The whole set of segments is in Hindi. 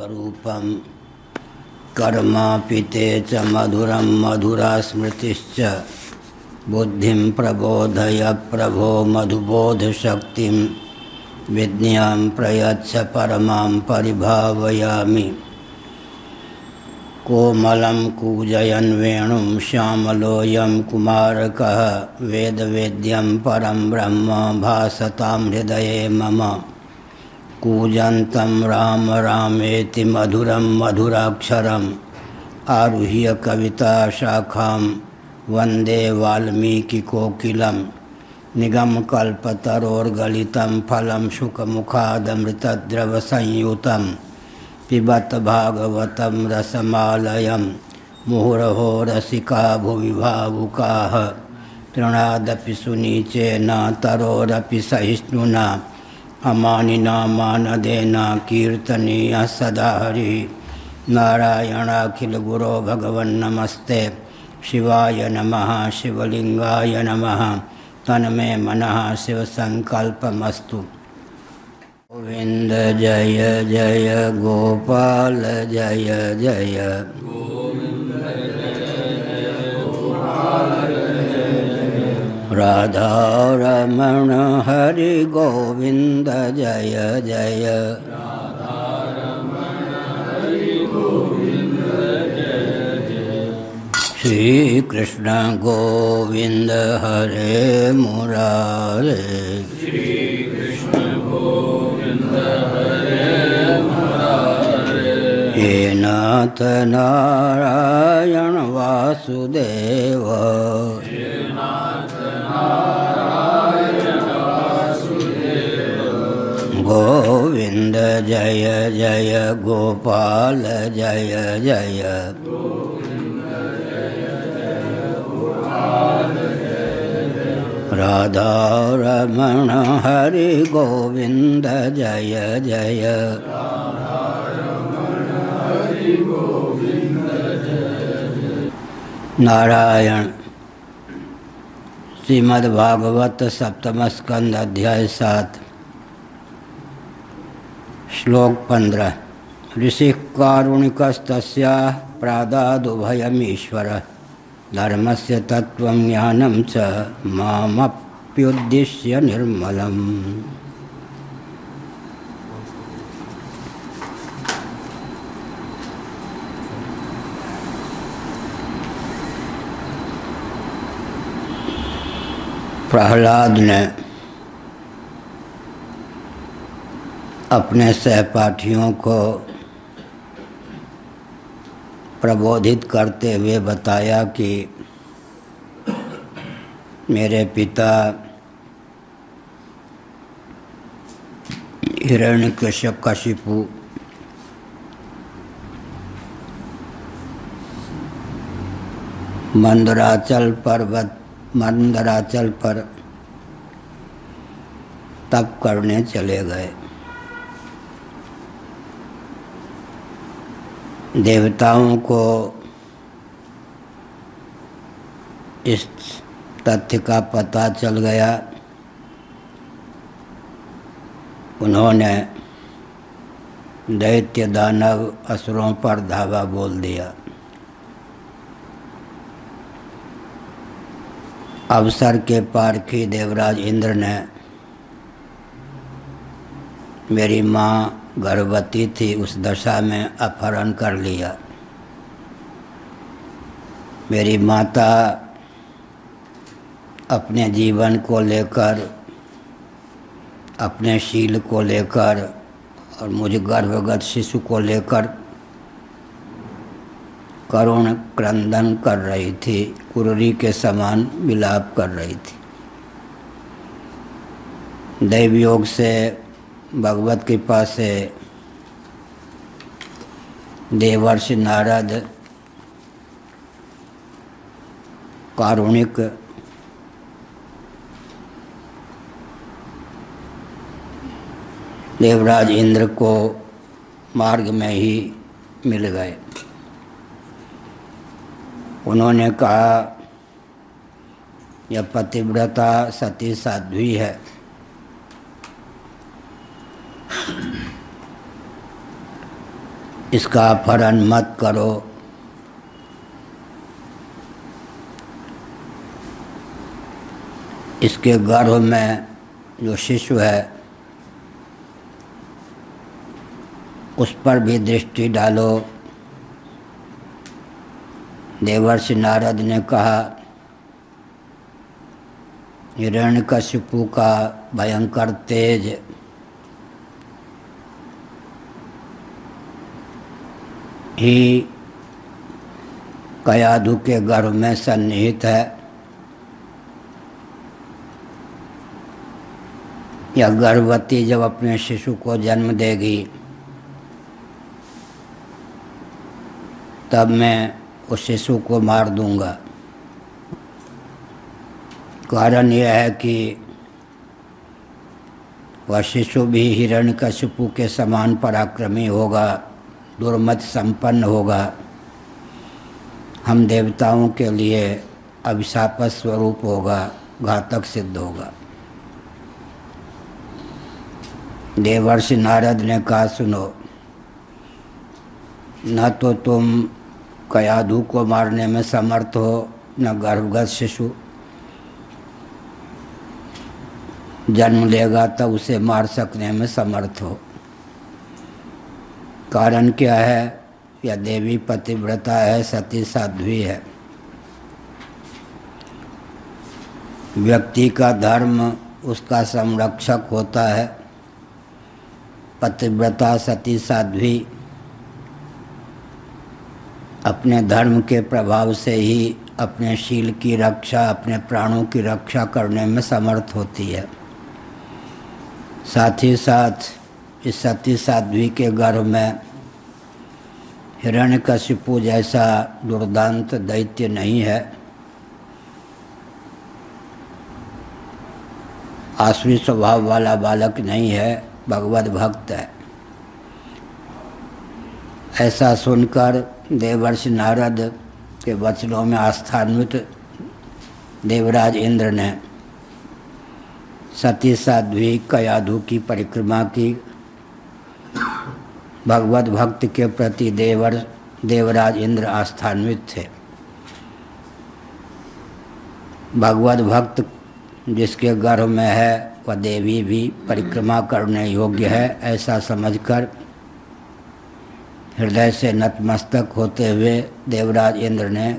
स्वरूपं कर्मापिते च मधुरं मधुरा स्मृतिश्च बुद्धिं प्रबोधय प्रभो मधुबोधशक्तिं विज्ञां प्रयच्छ परमां परिभावयामि। कोमलं कूजयन् वेणुं श्यामलोऽयं कुमारकः वेदवेद्यं परं ब्रह्म भासतां हृदये मम। कूजन्तं राम रामेति मधुरं मधुराक्षरम् आरुह्य कविताशाखां वन्दे वाल्मीकिकोकिलं। निगमकल्पतरोर्गलितं फलं शुकमुखादमृतद्रवसंयुतं पिबत भागवतं रसमालयं मुहुरहो रसिका भुवि भावुकाः। तृणादपि सुनीचेन तरोरपि सहिष्णुना अमानिना मानदेना कीर्तनीयः सदा हरिः। नारायणाखिलगुरो भगवन्नमस्ते शिवाय नमः शिवलिंगाय नमः। तन्मे मनः शिवसंकल्पमस्तु। गोविंद जय जय गोपाल जय जय राधा रमण हरि गोविंद जय जय। श्री कृष्ण गोविंद हरे मुरारे। हे नाथ नारायण वासुदेव गोविंद जय जय गोपाल जय जय। राधा रमण हरि गोविंद जय जय। नारायण। श्रीमद्भागवत सप्तम स्कंद अध्याय 7 श्लोक 15। ऋषि कारुणिकस्तस्या प्रादादुभयमीश्वर धर्मस्य तत्त्वं ज्ञानं च मामप्युद्दिश्य निर्मलम्। प्रहलाद ने अपने सहपाठियों को प्रबोधित करते हुए बताया कि मेरे पिता हिरण्यकशिपु मंदराचल पर तप करने चले गए। देवताओं को इस तथ्य का पता चल गया। उन्होंने दैत्य दानव असुरों पर धावा बोल दिया। अवसर के पारखी देवराज इंद्र ने मेरी माँ गर्भवती थी उस दशा में अपहरण कर लिया। मेरी माता अपने जीवन को लेकर, अपने शील को लेकर और मुझ गर्भगत शिशु को लेकर करुण क्रंदन कर रही थी, कुररी के समान विलाप कर रही थी। दैवयोग से, भगवत कृपा से देवर्षि नारद कारुणिक देवराज इंद्र को मार्ग में ही मिल गए। उन्होंने कहा यह पतिव्रता सती साध्वी है, इसका अपहरण मत करो। इसके गर्भ में जो शिशु है उस पर भी दृष्टि डालो। देवर्षि नारद ने कहा, हिरण्यकशिपु का भयंकर तेज ही कयाधु के गर्भ में सन्निहित है। यह गर्भवती जब अपने शिशु को जन्म देगी तब मैं उस शिशु को मार दूंगा। कारण यह है कि वह शिशु भी हिरण्यकशिपु के समान पराक्रमी होगा, दुर्मति संपन्न होगा, हम देवताओं के लिए अभिशाप स्वरूप होगा, घातक सिद्ध होगा। देवर्षि नारद ने कहा, सुनो, न तो तुम कयाधु को मारने में समर्थ हो, न गर्भगत शिशु जन्म लेगा तब उसे मार सकने में समर्थ हो। कारण क्या है? यह देवी पतिव्रता है, सती साध्वी है। व्यक्ति का धर्म उसका संरक्षक होता है। पतिव्रता सती साध्वी अपने धर्म के प्रभाव से ही अपने शील की रक्षा, अपने प्राणों की रक्षा करने में समर्थ होती है। साथ ही साथ इस सती साध्वी के गर्भ में हिरण्यकशिपु जैसा दुर्दांत दैत्य नहीं है। आसुरी स्वभाव वाला बालक नहीं है, भगवत भक्त है। ऐसा सुनकर देवर्षि नारद के वचनों में आस्थान्वित देवराज इंद्र ने सती साध्वी कयाधु की परिक्रमा की। भगवत भक्त के प्रति देवराज इंद्र आस्थान्वित थे। भगवत भक्त जिसके गर्भ में है वह देवी भी परिक्रमा करने योग्य है, ऐसा समझकर हृदय से नतमस्तक होते हुए देवराज इंद्र ने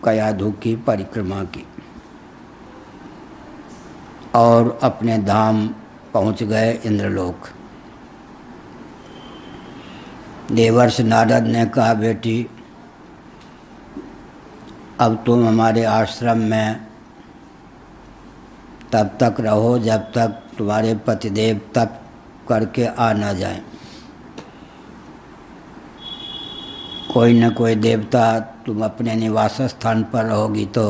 कयाधु की परिक्रमा की और अपने धाम पहुंच गए इंद्रलोक। देवर्षि नारद ने कहा, बेटी, अब तुम हमारे आश्रम में तब तक रहो जब तक तुम्हारे पतिदेव तप करके आ न जाएं। कोई न कोई देवता तुम अपने निवास स्थान पर रहोगी तो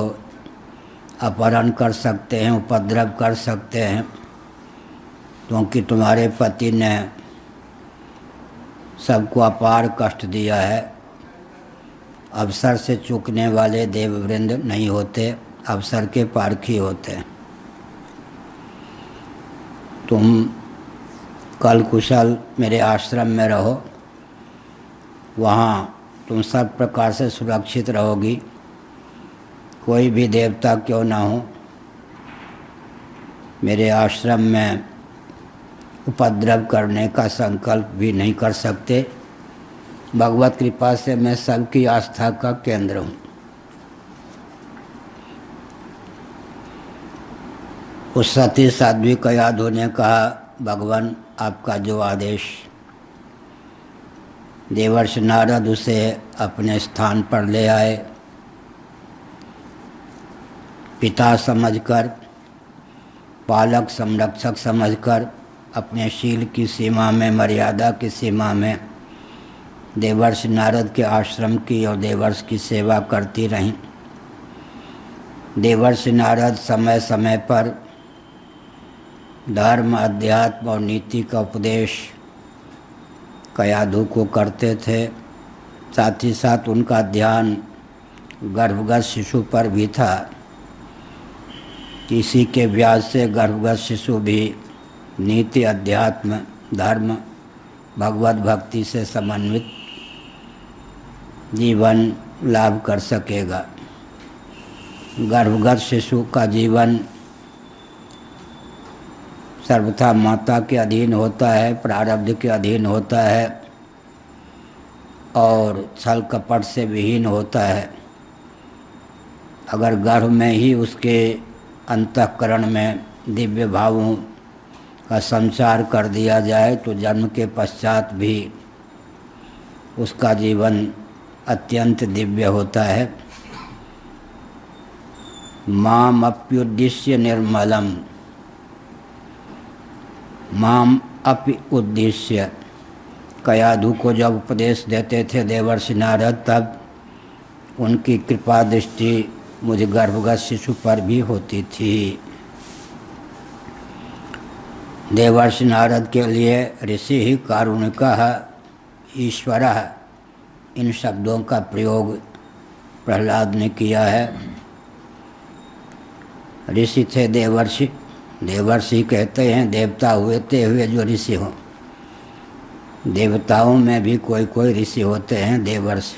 अपहरण कर सकते हैं, उपद्रव कर सकते हैं, क्योंकि तुम्हारे पति ने सबको अपार कष्ट दिया है। अवसर से चूकने वाले देववृंद नहीं होते, अवसर के पारखी होते हैं। तुम कल कुशल मेरे आश्रम में रहो, वहाँ तुम सब प्रकार से सुरक्षित रहोगी। कोई भी देवता क्यों ना हो मेरे आश्रम में उपद्रव करने का संकल्प भी नहीं कर सकते। भगवत कृपा से मैं सबकी आस्था का केंद्र हूँ। उस सती साध्वी कयाधु ने कहा, भगवान आपका जो आदेश। देवर्षि नारद उसे अपने स्थान पर ले आए। पिता समझकर, पालक संरक्षक समझकर अपने शील की सीमा में, मर्यादा की सीमा में देवर्षि नारद के आश्रम की और देवर्ष की सेवा करती रहीं। देवर्षि नारद समय समय पर धर्म, अध्यात्म और नीति का उपदेश कयाधु को करते थे। साथ ही साथ उनका ध्यान गर्भगत शिशु पर भी था। इसी के व्याज से गर्भगत शिशु भी नीति, अध्यात्म, धर्म, भगवत भक्ति से समन्वित जीवन लाभ कर सकेगा। गर्भगत शिशु का जीवन सर्वथा माता के अधीन होता है, प्रारब्ध के अधीन होता है और छल कपट से विहीन होता है। अगर गर्भ में ही उसके अंतःकरण में दिव्य भावों का संचार कर दिया जाए तो जन्म के पश्चात भी उसका जीवन अत्यंत दिव्य होता है। माम अप्युद्दिश्य निर्मलम, माम अपि उद्देश्य। कयाधु को जब उपदेश देते थे देवर्षि नारद, तब उनकी कृपा दृष्टि मुझ गर्भगत शिशु पर भी होती थी। देवर्षि नारद के लिए ऋषि ही कारुणिकः ईश्वरः, इन शब्दों का प्रयोग प्रहलाद ने किया है। ऋषि थे देवर्षि, देवर्षि कहते हैं देवता हुए जो ऋषि हों। देवताओं में भी कोई कोई ऋषि होते हैं देवर्षि,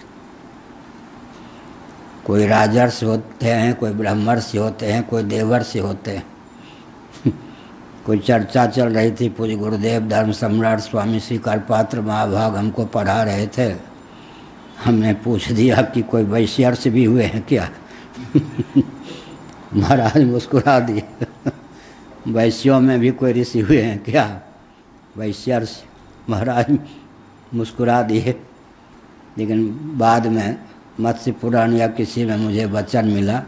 कोई राजर्षि होते हैं, कोई ब्रह्मर्षि होते हैं, कोई देवर्षि होते हैं। कोई चर्चा चल रही थी, पूज्य गुरुदेव धर्म सम्राट स्वामी श्री करपात्र महाभाग हमको पढ़ा रहे थे। हमने पूछ दिया कि कोई वैश्यर्षि भी हुए हैं क्या? महाराज मुस्कुरा दिए। वैश्यों में भी कोई ऋषि हुए हैं क्या? वैश्यर्षि। महाराज मुस्कुरा दिए। लेकिन बाद में मत्स्य पुराण या किसी में मुझे वचन मिला,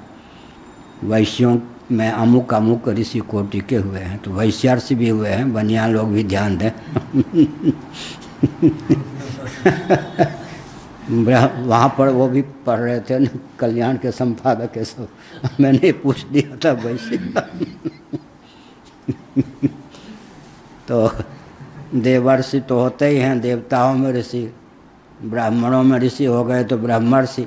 वैश्यों में अमुक अमुक ऋषि कोटि के हुए हैं, तो वैश्यर्षि भी हुए हैं। बनिया लोग भी ध्यान दें। वहाँ पर वो भी पढ़ रहे थे न, कल्याण के संपादक के सब। मैंने पूछ दिया था वैसे। तो देवर्षि तो होते ही हैं, देवताओं में ऋषि, ब्राह्मणों में ऋषि हो गए तो ब्रह्मर्षि,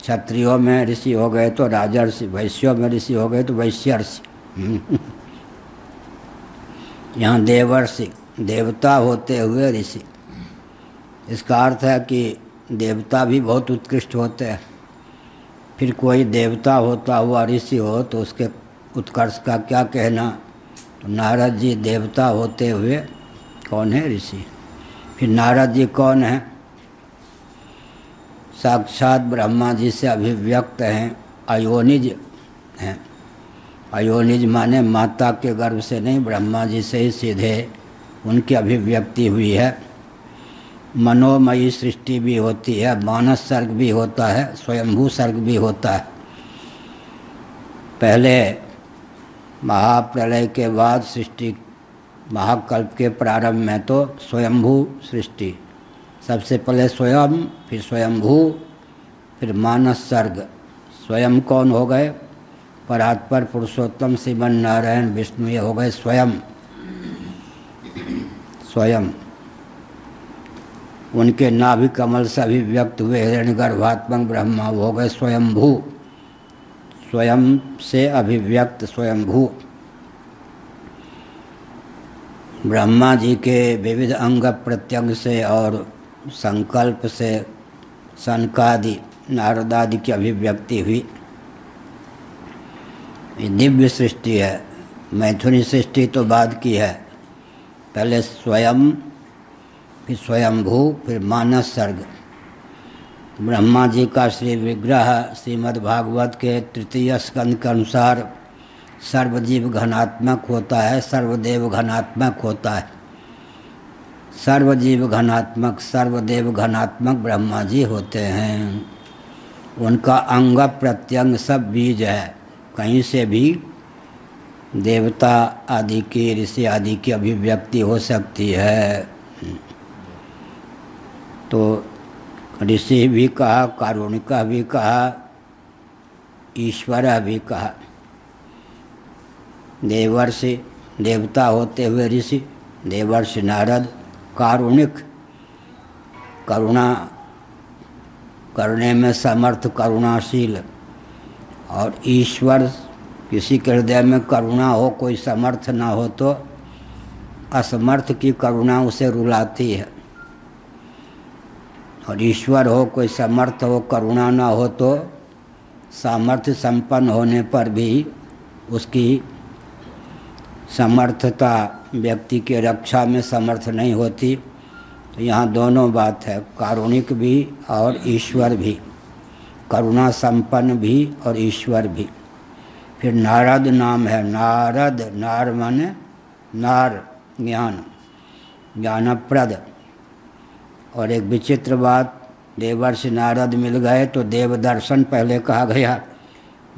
क्षत्रियों में ऋषि हो गए तो राजर्षि, वैश्यों में ऋषि हो गए तो वैश्यर्षि। यहाँ देवर्षि, देवता होते हुए ऋषि। इसका अर्थ है कि देवता भी बहुत उत्कृष्ट होते हैं। फिर कोई देवता होता हुआ ऋषि हो तो उसके उत्कर्ष का क्या कहना। तो नारद जी देवता होते हुए कौन है? ऋषि। फिर नारद जी कौन है? साक्षात ब्रह्मा जी से अभिव्यक्त हैं, अयोनिज हैं। अयोनिज माने माता के गर्भ से नहीं, ब्रह्मा जी से ही सीधे उनकी अभिव्यक्ति हुई है। मनोमयी सृष्टि भी होती है, मानस सर्ग भी होता है, स्वयंभू सर्ग भी होता है। पहले महाप्रलय के बाद सृष्टि, महाकल्प के प्रारंभ में तो स्वयंभू सृष्टि, सबसे पहले स्वयं, फिर स्वयंभू, फिर मानस सर्ग। स्वयं कौन हो गए? परात्पर पुरुषोत्तम श्रीमन नारायण विष्णु, ये हो गए स्वयं। स्वयं उनके नाभि कमल से अभिव्यक्त हुए हिरण्यगर्भात्मक ब्रह्मा, वो हो गए स्वयंभू। स्वयं से अभिव्यक्त स्वयंभू। ब्रह्मा जी के विविध अंग प्रत्यंग से और संकल्प से सनकादि नारदादि की अभिव्यक्ति हुई। ये दिव्य सृष्टि है। मैथुनी सृष्टि तो बाद की है। पहले स्वयं, फिर स्वयंभू, फिर मानस सर्ग। ब्रह्मा जी का श्री विग्रह श्रीमद् भागवत के तृतीय स्कंद के अनुसार सर्वजीव घनात्मक होता है, सर्वदेव घनात्मक होता है। सर्वजीव घनात्मक, सर्वदेव घनात्मक ब्रह्मा जी होते हैं। उनका अंग प्रत्यंग सब बीज है। कहीं से भी देवता आदि की, ऋषि आदि की अभिव्यक्ति हो सकती है। तो ऋषि भी कहा, कारुणिका भी कहा, ईश्वर भी कहा। देवर्षि, देवता होते हुए ऋषि, देवर्षि नारद। कारुणिक, करुणा करने में समर्थ, करुणाशील। और ईश्वर, किसी के हृदय में करुणा हो, कोई समर्थ ना हो तो असमर्थ की करुणा उसे रुलाती है। और ईश्वर हो, कोई समर्थ हो, करुणा ना हो तो सामर्थ्य संपन्न होने पर भी उसकी समर्थता व्यक्ति के रक्षा में समर्थ नहीं होती। तो यहाँ दोनों बात है, कारुणिक भी और ईश्वर भी, करुणा संपन्न भी और ईश्वर भी। फिर नारद नाम है, नारद, नार माने नार, ज्ञान, ज्ञानप्रद। और एक विचित्र बात, देवर्षि नारद मिल गए तो देव दर्शन पहले कहा गया,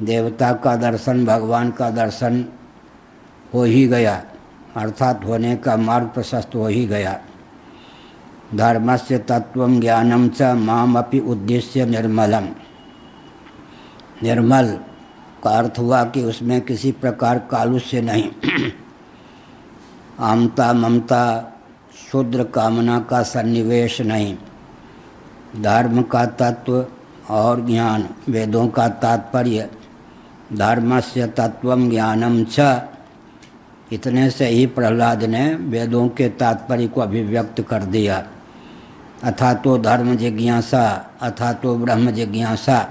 देवता का दर्शन, भगवान का दर्शन हो ही गया, अर्थात होने का मार्ग प्रशस्त हो ही गया। धर्मस्य तत्वं ज्ञानं च मामपि उद्देश्य निर्मलम। निर्मल का अर्थ हुआ कि उसमें किसी प्रकार कालुष्य नहीं, आमता ममता, शुद्र कामना का सन्निवेश नहीं। धर्म का तत्व और ज्ञान, वेदों का तात्पर्य, धर्मस्य तत्वं ज्ञानं च, इतने से ही प्रहलाद ने वेदों के तात्पर्य को अभिव्यक्त कर दिया। अथा तो धर्म जिज्ञासा, अथा तो ब्रह्म जिज्ञासा।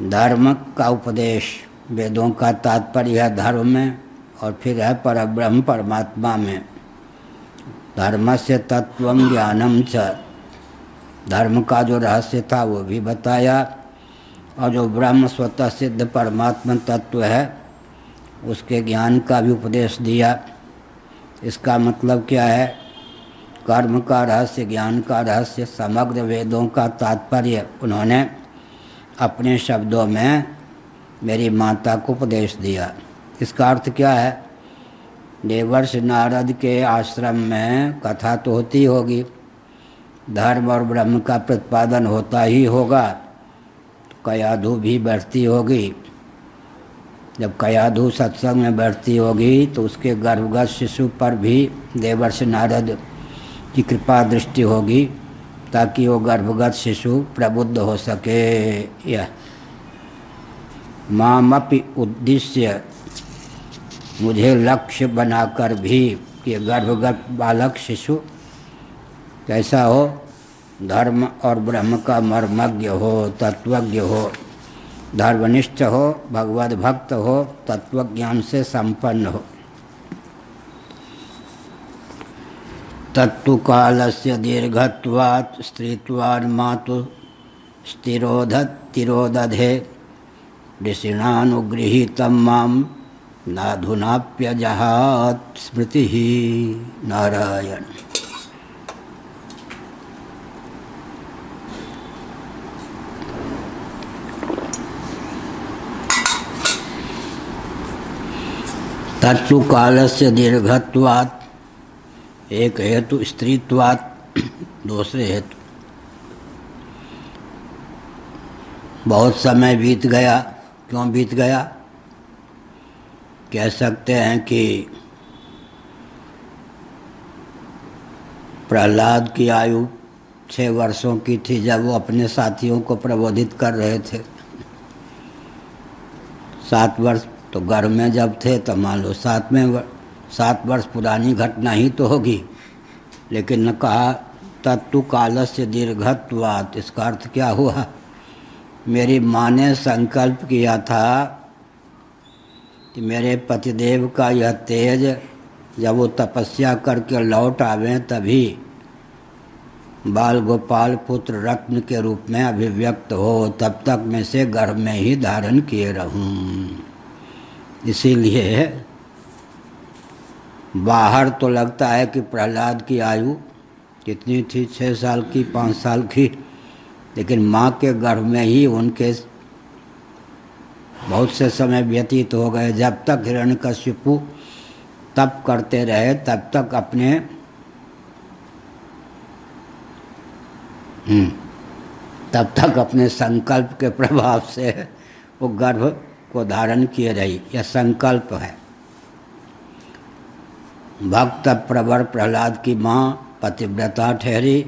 धर्म का उपदेश, वेदों का तात्पर्य है धर्म में, और फिर है परब्रह्म परमात्मा में। धर्मस्य तत्वं ज्ञानं च, धर्म का जो रहस्य था वो भी बताया, और जो ब्रह्म स्वतः सिद्ध परमात्मा तत्व है उसके ज्ञान का भी उपदेश दिया। इसका मतलब क्या है? कर्म का रहस्य, ज्ञान का रहस्य, समग्र वेदों का तात्पर्य उन्होंने अपने शब्दों में मेरी माता को उपदेश दिया। इसका अर्थ क्या है? देवर्षि नारद के आश्रम में कथा तो होती होगी, धर्म और ब्रह्म का प्रतिपादन होता ही होगा, तो कयाधु भी बैठती होगी। जब कयाधु सत्संग में बैठती होगी तो उसके गर्भगत शिशु पर भी देवर्षि नारद की कृपा दृष्टि होगी, ताकि वो गर्भगत शिशु प्रबुद्ध हो सके। यह मामपि उद्देश्य, मुझे लक्ष्य बनाकर भी कि गर्भगत बालक शिशु कैसा हो? धर्म और ब्रह्म का मर्मज्ञ हो, तत्वज्ञ हो, धर्मनिष्ठ हो, भगवद भक्त हो, तत्वज्ञान से संपन्न हो। तत्तु कालस्य दीर्घत्वात् स्त्रीत्वान् मातु तिरोदधे ऋषिणानुगृहीतं मां नाधुनाप्यजहात् स्मृतिः। नारायण। तत्तु कालस्य दीर्घत्वात्, एक हेतु स्त्रीत्वात्, दूसरे हेतु बहुत समय बीत गया। क्यों बीत गया? कह सकते हैं कि प्रहलाद की आयु 6 वर्षों की थी जब वो अपने साथियों को प्रबोधित कर रहे थे। 7 वर्ष तो घर में जब थे तो मान लो 7 वर्ष पुरानी घटना ही तो होगी। लेकिन न कहा तत्तु कालस्य दीर्घत्वात्, इसका अर्थ क्या हुआ? मेरी माँ ने संकल्प किया था कि मेरे पतिदेव का यह तेज जब वो तपस्या करके लौट आवें तभी बाल गोपाल पुत्र रत्न के रूप में अभिव्यक्त हो, तब तक मैं से गर्भ में ही धारण किए रहूं। इसीलिए बाहर तो लगता है कि प्रहलाद की आयु कितनी थी, 6 साल की, 5 साल की, लेकिन माँ के गर्भ में ही उनके बहुत से समय व्यतीत हो गए। जब तक हिरण्यकशिपु तप करते रहे तब तक अपने संकल्प के प्रभाव से वो गर्भ को धारण किए रही। यह संकल्प है। भक्त प्रवर प्रहलाद की माँ पतिव्रता ठहरी,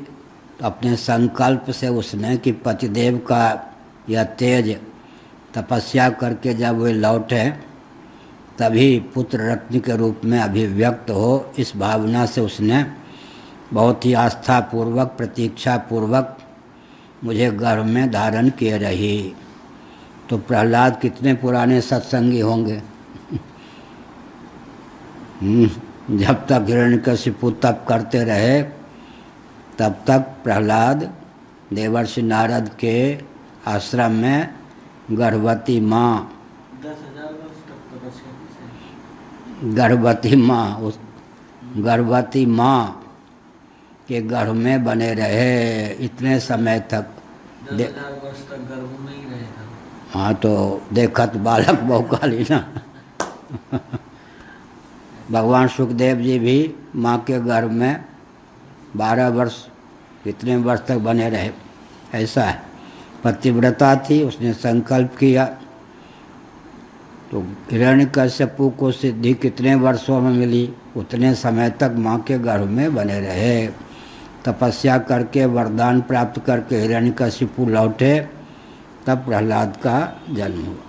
तो अपने संकल्प से उसने कि पतिदेव का यह तेज तपस्या करके जब वे लौटे तभी पुत्र रत्न के रूप में अभिव्यक्त हो, इस भावना से उसने बहुत ही आस्था पूर्वक प्रतीक्षा पूर्वक मुझे गर्भ में धारण किए रही। तो प्रहलाद कितने पुराने सत्संगी होंगे। जब तक हिरण्यकशिपु तप करते रहे तब तक प्रहलाद देवर्षि नारद के आश्रम में गर्भवती माँ 10,000 वर्ष तक तपस्या की। गर्भवती माँ के गर्भ में बने रहे इतने समय तक। 10,000 वर्ष तक गर्भ में ही रहे था। हाँ तो देखत बालक बहुकाली ना। भगवान सुखदेव जी भी माँ के गर्भ में 12 वर्ष कितने वर्ष तक बने रहे। ऐसा है, पतिव्रता थी, उसने संकल्प किया। तो हिरण्यकश्यपु को सिद्धि कितने वर्षों में मिली, उतने समय तक माँ के गर्भ में बने रहे। तपस्या करके वरदान प्राप्त करके हिरण्यकशिपु लौटे, तब प्रहलाद का जन्म हुआ।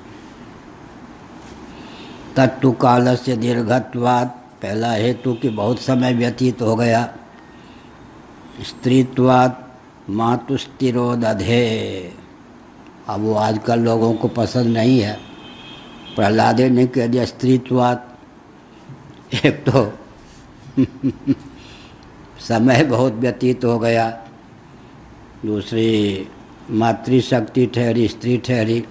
तत्तु कालस्य दीर्घत्वात्, पहला हेतु कि बहुत समय व्यतीत हो गया। स्त्रीत्वात् मातुस्तिरोदधे, अब वो आजकल लोगों को पसंद नहीं है। प्रहलाद ने कह दिया स्त्रीत्वात्, एक तो समय बहुत व्यतीत हो गया, दूसरी मातृशक्ति ठहरी, स्त्री ठहरी,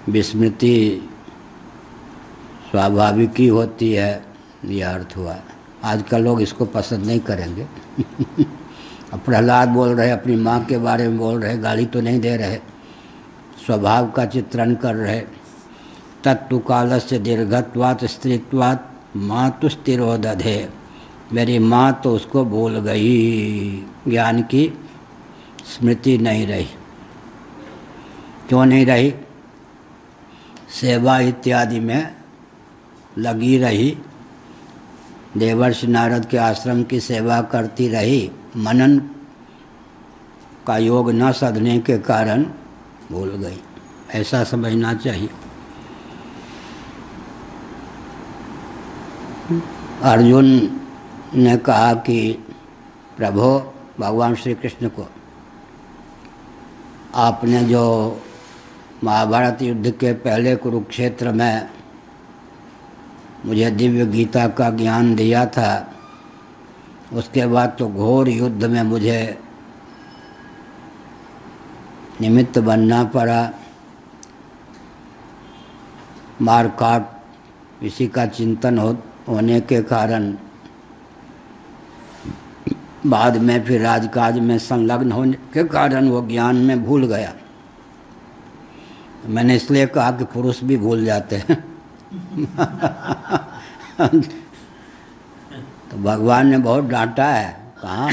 विस्मृति स्वाभाविक ही होती है, यह अर्थ हुआ। आजकल लोग इसको पसंद नहीं करेंगे। अब प्रहलाद बोल रहे, अपनी माँ के बारे में बोल रहे, गाली तो नहीं दे रहे, स्वभाव का चित्रण कर रहे। तत्तु कालस्य दीर्घत्वात् स्त्रीत्वात् मातुस्तिरोदधे, मेरी माँ तो उसको भूल गई, ज्ञान की स्मृति नहीं रही। क्यों नहीं रही? सेवा इत्यादि में लगी रही, देवर्षि नारद के आश्रम की सेवा करती रही, मनन का योग न साधने के कारण भूल गई, ऐसा समझना चाहिए। अर्जुन ने कहा कि प्रभु, भगवान श्री कृष्ण को, आपने जो महाभारत युद्ध के पहले कुरुक्षेत्र में मुझे दिव्य गीता का ज्ञान दिया था, उसके बाद तो घोर युद्ध में मुझे निमित्त बनना पड़ा, मार काट इसी का चिंतन होने के कारण बाद में फिर राजकाज में संलग्न होने के कारण वो ज्ञान में भूल गया। मैंने इसलिए कहा कि पुरुष भी भूल जाते हैं। तो भगवान ने बहुत डांटा है, कहाँ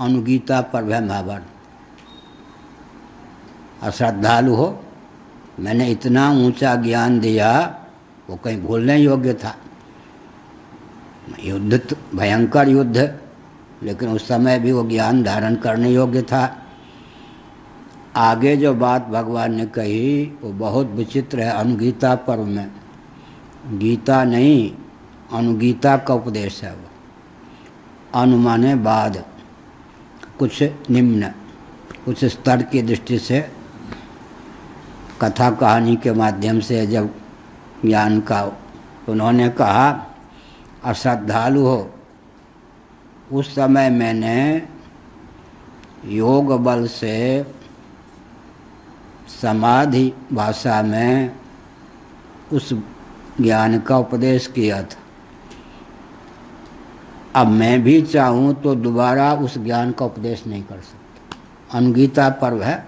अनुगीता पर वह महाभारत, अश्रद्धालु हो, मैंने इतना ऊंचा ज्ञान दिया, वो कहीं भूलने योग्य था। युद्ध भयंकर युद्ध, लेकिन उस समय भी वो ज्ञान धारण करने योग्य था। आगे जो बात भगवान ने कही वो बहुत विचित्र है। अनुगीता पर्व में, गीता नहीं अनुगीता का उपदेश है। वो अनु माने बाद, कुछ निम्न, कुछ स्तर की दृष्टि से कथा कहानी के माध्यम से जब ज्ञान का, उन्होंने कहा अश्रद्धालु हो, उस समय मैंने योग बल से समाधि भाषा में उस ज्ञान का उपदेश किया था। अब मैं भी चाहूँ तो दोबारा उस ज्ञान का उपदेश नहीं कर सकता। अनुगीता पर्व है,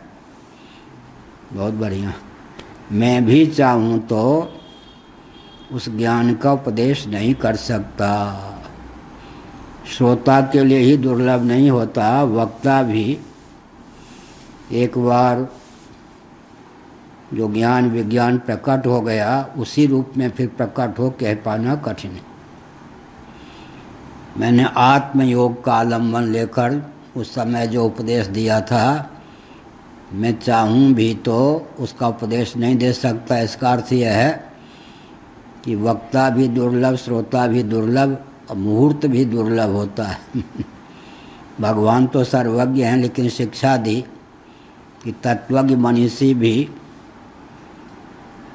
बहुत बढ़िया। मैं भी चाहूँ तो उस ज्ञान का उपदेश नहीं कर सकता। श्रोता के लिए ही दुर्लभ नहीं होता, वक्ता भी एक बार जो ज्ञान विज्ञान प्रकट हो गया उसी रूप में फिर प्रकट हो कह पाना कठिन है। मैंने आत्मयोग का आलम्बन लेकर उस समय जो उपदेश दिया था, मैं चाहूँ भी तो उसका उपदेश नहीं दे सकता। इसका अर्थ यह है कि वक्ता भी दुर्लभ, श्रोता भी दुर्लभ, और मुहूर्त भी दुर्लभ होता है। भगवान तो सर्वज्ञ हैं, लेकिन शिक्षा दी कि तत्वज्ञ मनीषी भी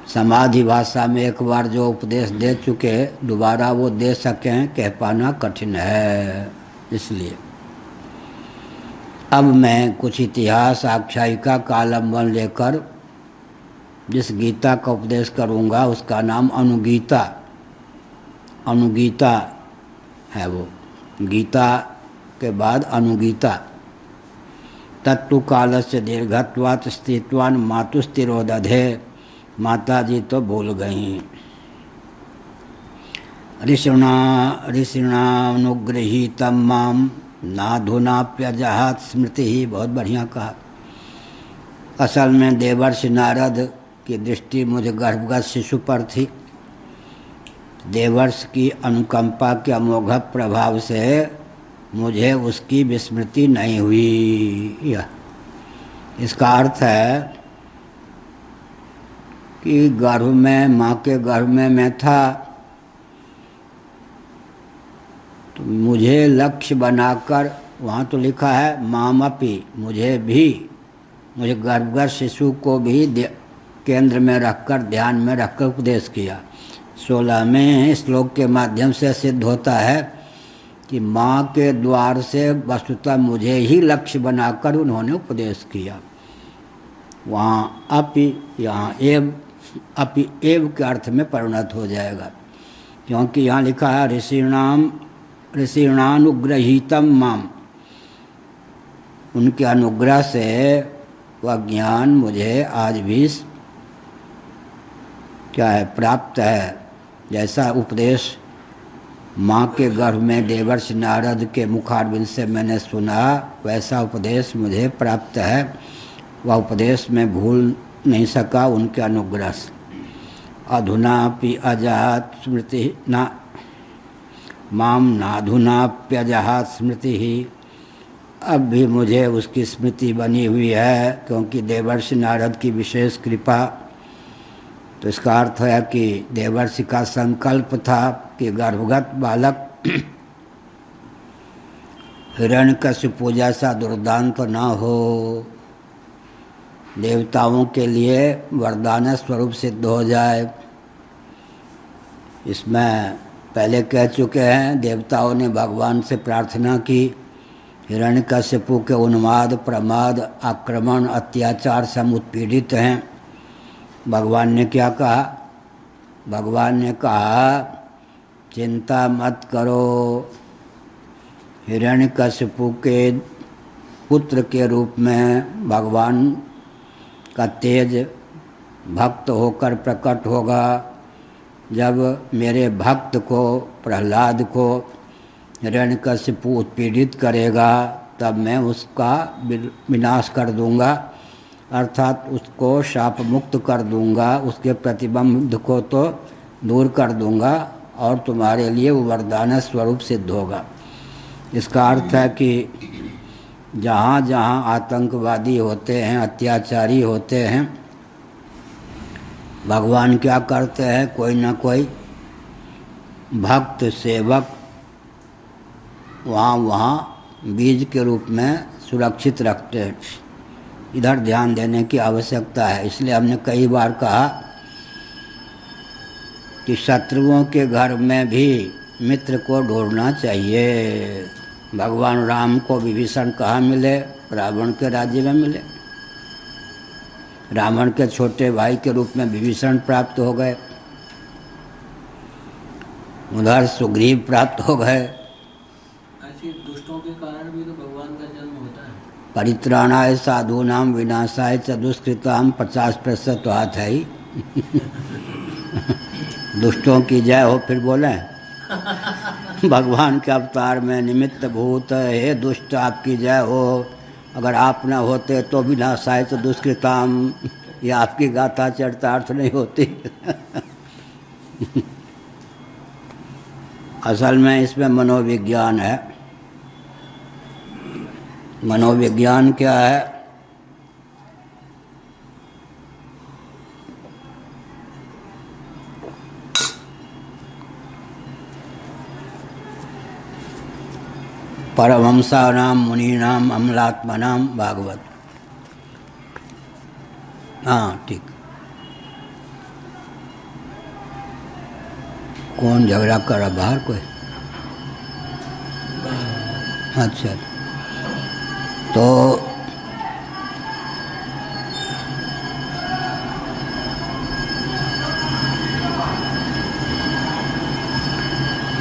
समाधि भाषा में एक बार जो उपदेश दे चुके, दोबारा वो दे सकें कह पाना कठिन है। इसलिए अब मैं कुछ इतिहास आख्यायिका का आलम्बन लेकर जिस गीता का उपदेश करूँगा उसका नाम अनुगीता, अनुगीता है। वो गीता के बाद अनुगीता। तत्तु कालस्य दीर्घत्वात् स्थित्वान् मातुस्तिरोदधे। माता जी तो भूल गई। ऋषिणानुगृहीतं मां नाधुनाप्यजहात् स्मृति ही। बहुत बढ़िया कहा। असल में देवर्षि नारद की दृष्टि मुझे गर्भगत शिशु पर थी। देवर्ष की अनुकंपा के अमोघ प्रभाव से मुझे उसकी विस्मृति नहीं हुई। इसका अर्थ है कि गर्भ में, माँ के गर्भ में मैं था, तो मुझे लक्ष्य बनाकर, वहाँ तो लिखा है मामपि, मुझे भी, मुझे गर्भगत शिशु को भी केंद्र में रखकर, ध्यान में रखकर उपदेश किया। 16वें श्लोक के माध्यम से सिद्ध होता है कि माँ के द्वार से वस्तुतः मुझे ही लक्ष्य बनाकर उन्होंने उपदेश किया। वहाँ अपि, यहाँ एव, अपि एव के अर्थ में परिणत हो जाएगा, क्योंकि यहाँ लिखा है ऋषिणानुग्रहीतम माम। उनके अनुग्रह से वह ज्ञान मुझे आज भी क्या है, प्राप्त है। जैसा उपदेश माँ के गर्भ में देवर्षि नारद के मुखारबिंद से मैंने सुना, वैसा उपदेश मुझे प्राप्त है। वह उपदेश मैं भूल नहीं सका उनके अनुग्रह से। अधुनापि अजात स्मृति न माम नाधुनाप्यजहात स्मृति ही। अब भी मुझे उसकी स्मृति बनी हुई है, क्योंकि देवर्षि नारद की विशेष कृपा। तो इसका अर्थ है कि देवर्षि का संकल्प था कि गर्भगत बालक हिरण्यकशिपु जैसा दुर्दांत न हो, देवताओं के लिए वरदान स्वरूप सिद्ध हो जाए। इसमें पहले कह चुके हैं, देवताओं ने भगवान से प्रार्थना की, हिरण्यकशिपु के उन्माद, प्रमाद, आक्रमण, अत्याचार से हम उत्पीड़ित हैं। भगवान ने क्या कहा? भगवान ने कहा चिंता मत करो, हिरण्यकशिपु के पुत्र के रूप में भगवान का तेज भक्त होकर प्रकट होगा। जब मेरे भक्त को, प्रहलाद को हिरण्यकशिपु उत्पीड़ित करेगा, तब मैं उसका विनाश कर दूंगा, अर्थात उसको शाप मुक्त कर दूंगा, उसके प्रतिबंध को तो दूर कर दूंगा और तुम्हारे लिए वो वरदान स्वरूप सिद्ध होगा। इसका अर्थ है कि जहाँ जहाँ आतंकवादी होते हैं, अत्याचारी होते हैं, भगवान क्या करते हैं, कोई ना कोई भक्त सेवक वहाँ बीज के रूप में सुरक्षित रखते हैं। इधर ध्यान देने की आवश्यकता है। इसलिए हमने कई बार कहा कि शत्रुओं के घर में भी मित्र को ढूंढना चाहिए। भगवान राम को विभीषण कहाँ मिले? रावण के राज्य में मिले। रावण के छोटे भाई के रूप में विभीषण प्राप्त हो गए, उधर सुग्रीव प्राप्त हो गए। ऐसे दुष्टों के कारण भी तो भगवान का जन्म होता है। परित्राणाय साधूनाम विनाशाय च दुष्कृताम 50% तो हाथ है ही। दुष्टों की जय हो। फिर बोले भगवान के अवतार में निमित्त भूत, हे दुष्ट आपकी जय हो। अगर आप न होते तो विनाशाय च दुष्कृताम, ये आपकी गाथा चरितार्थ नहीं होती। असल में इसमें मनोविज्ञान है। मनोविज्ञान क्या है? परमहंसानां मुनीनां अमलात्मनां भागवत। हाँ ठीक। कौन झगड़ा कर रहा बाहर कोई? अच्छा, तो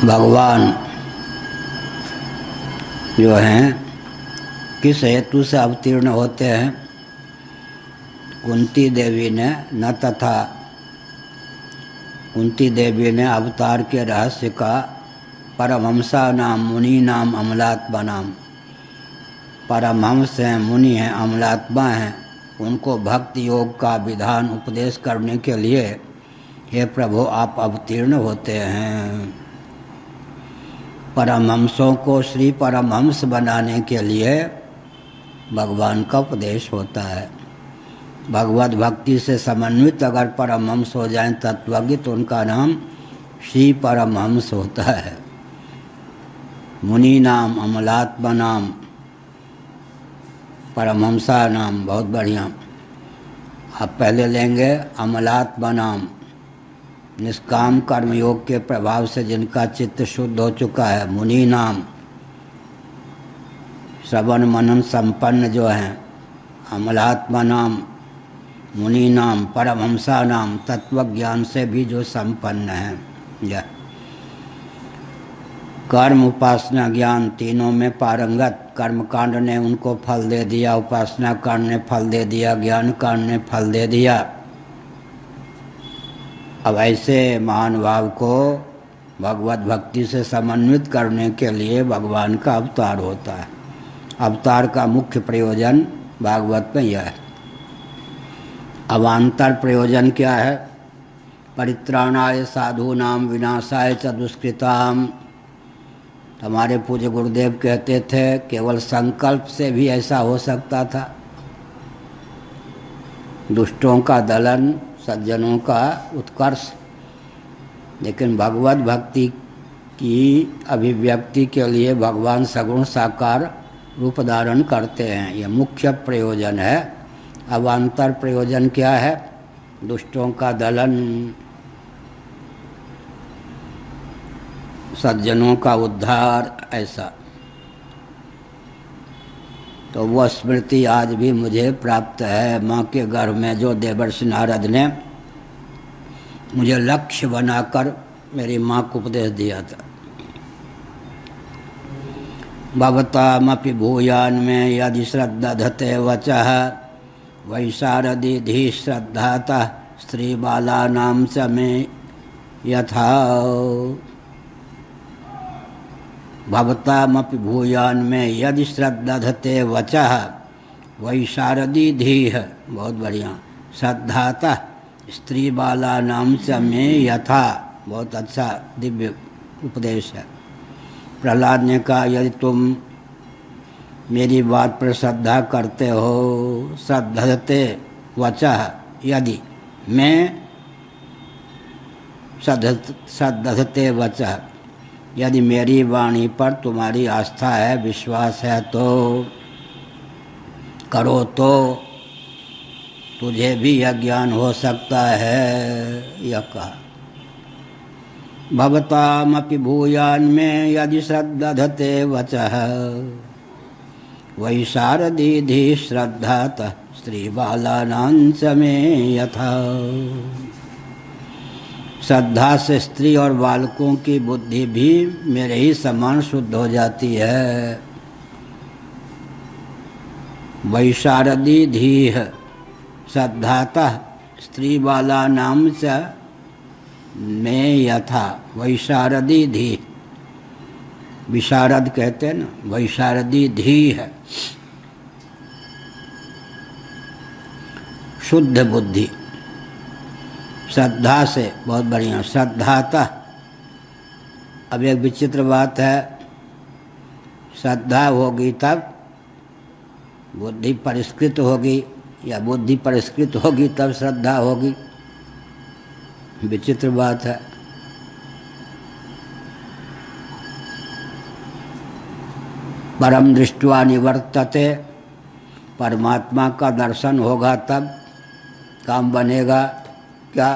भगवान जो हैं किस हेतु से अवतीर्ण होते हैं? कुंती देवी ने न तथा कुंती देवी ने अवतार के रहस्य का परमहंसा नाम मुनि नाम अमलात्मा नाम, परमहंस हैं, मुनि हैं, अमलात्मा हैं, उनको भक्ति योग का विधान उपदेश करने के लिए हे प्रभु आप अवतीर्ण होते हैं। परमहंसों को श्री परमहंस बनाने के लिए भगवान का उपदेश होता है। भगवत भक्ति से समन्वित अगर परमहंस हो जाएं तत्वज्ञ तो उनका नाम श्री परमहंस होता है। मुनि नाम अमलात्मा नाम परमहंसा नाम, बहुत बढ़िया। आप पहले लेंगे अमलात्मा नाम, निष्काम कर्मयोग के प्रभाव से जिनका चित्त शुद्ध हो चुका है। मुनि नाम श्रवण मनन संपन्न जो हैं। अमलात्मा नाम मुनि नाम, परमहंसा नाम तत्वज्ञान से भी जो संपन्न हैं। यह कर्म उपासना ज्ञान तीनों में पारंगत। कर्म कांड ने उनको फल दे दिया, उपासना कांड ने फल दे दिया, ज्ञान कांड ने फल दे दिया। अब ऐसे महानुभाव को भगवत भक्ति से समन्वित करने के लिए भगवान का अवतार होता है। अवतार का मुख्य प्रयोजन भागवत में यह है। अवान्तर प्रयोजन क्या है? परित्राणाय साधूनां विनाशाय च दुष्कृताम्। हमारे पूज्य गुरुदेव कहते थे केवल संकल्प से भी ऐसा हो सकता था। दुष्टों का दलन, सज्जनों का उत्कर्ष। लेकिन भगवत भक्ति की अभिव्यक्ति के लिए भगवान सगुण साकार रूप धारण करते हैं। यह मुख्य प्रयोजन है। अवान्तर प्रयोजन क्या है? दुष्टों का दलन, सज्जनों का उद्धार, ऐसा। तो वह स्मृति आज भी मुझे प्राप्त है। माँ के गर्भ में जो देवर्षि नारद ने मुझे लक्ष्य बनाकर मेरी माँ को उपदेश दिया था। भवतामपि भूयान में यदि श्रद्धते वचः वैशारदी धी श्रद्धाता स्त्री बालानां च मे यथा। भवतामपि भूयान में यदि श्रद्धते वचः वैशारदी धीः, बहुत बढ़िया, श्रद्धाता स्त्री बालानां च मे यथा, बहुत अच्छा दिव्य उपदेश है। प्रहलाद ने कहा यदि तुम मेरी बात पर श्रद्धा करते हो, श्रद्धते वचः, यदि मैं श्रद्धते वचः, यदि मेरी वाणी पर तुम्हारी आस्था है, विश्वास है, तो करो तो तुझे भी यह ज्ञान हो सकता है। यह कहा भवतामपि भूयान में यदि श्रद्धते वचः वैशारदी धी श्रद्धात स्त्री बालानां च मे यथा। श्रद्धा से स्त्री और बालकों की बुद्धि भी मेरे ही समान शुद्ध हो जाती है। वैशारदी धीः श्रद्धातः स्त्री बालानां च मे यथा। वैशारदी धी, विशारद कहते हैं ना, वैशारदी धी है शुद्ध बुद्धि। श्रद्धा से, बहुत बढ़िया, श्रद्धातः। अब एक विचित्र बात है, श्रद्धा होगी तब बुद्धि परिष्कृत होगी, या बुद्धि परिष्कृत होगी तब श्रद्धा होगी। विचित्र बात है। परम दृष्ट्वा निवर्तते, परमात्मा का दर्शन होगा तब काम बनेगा क्या।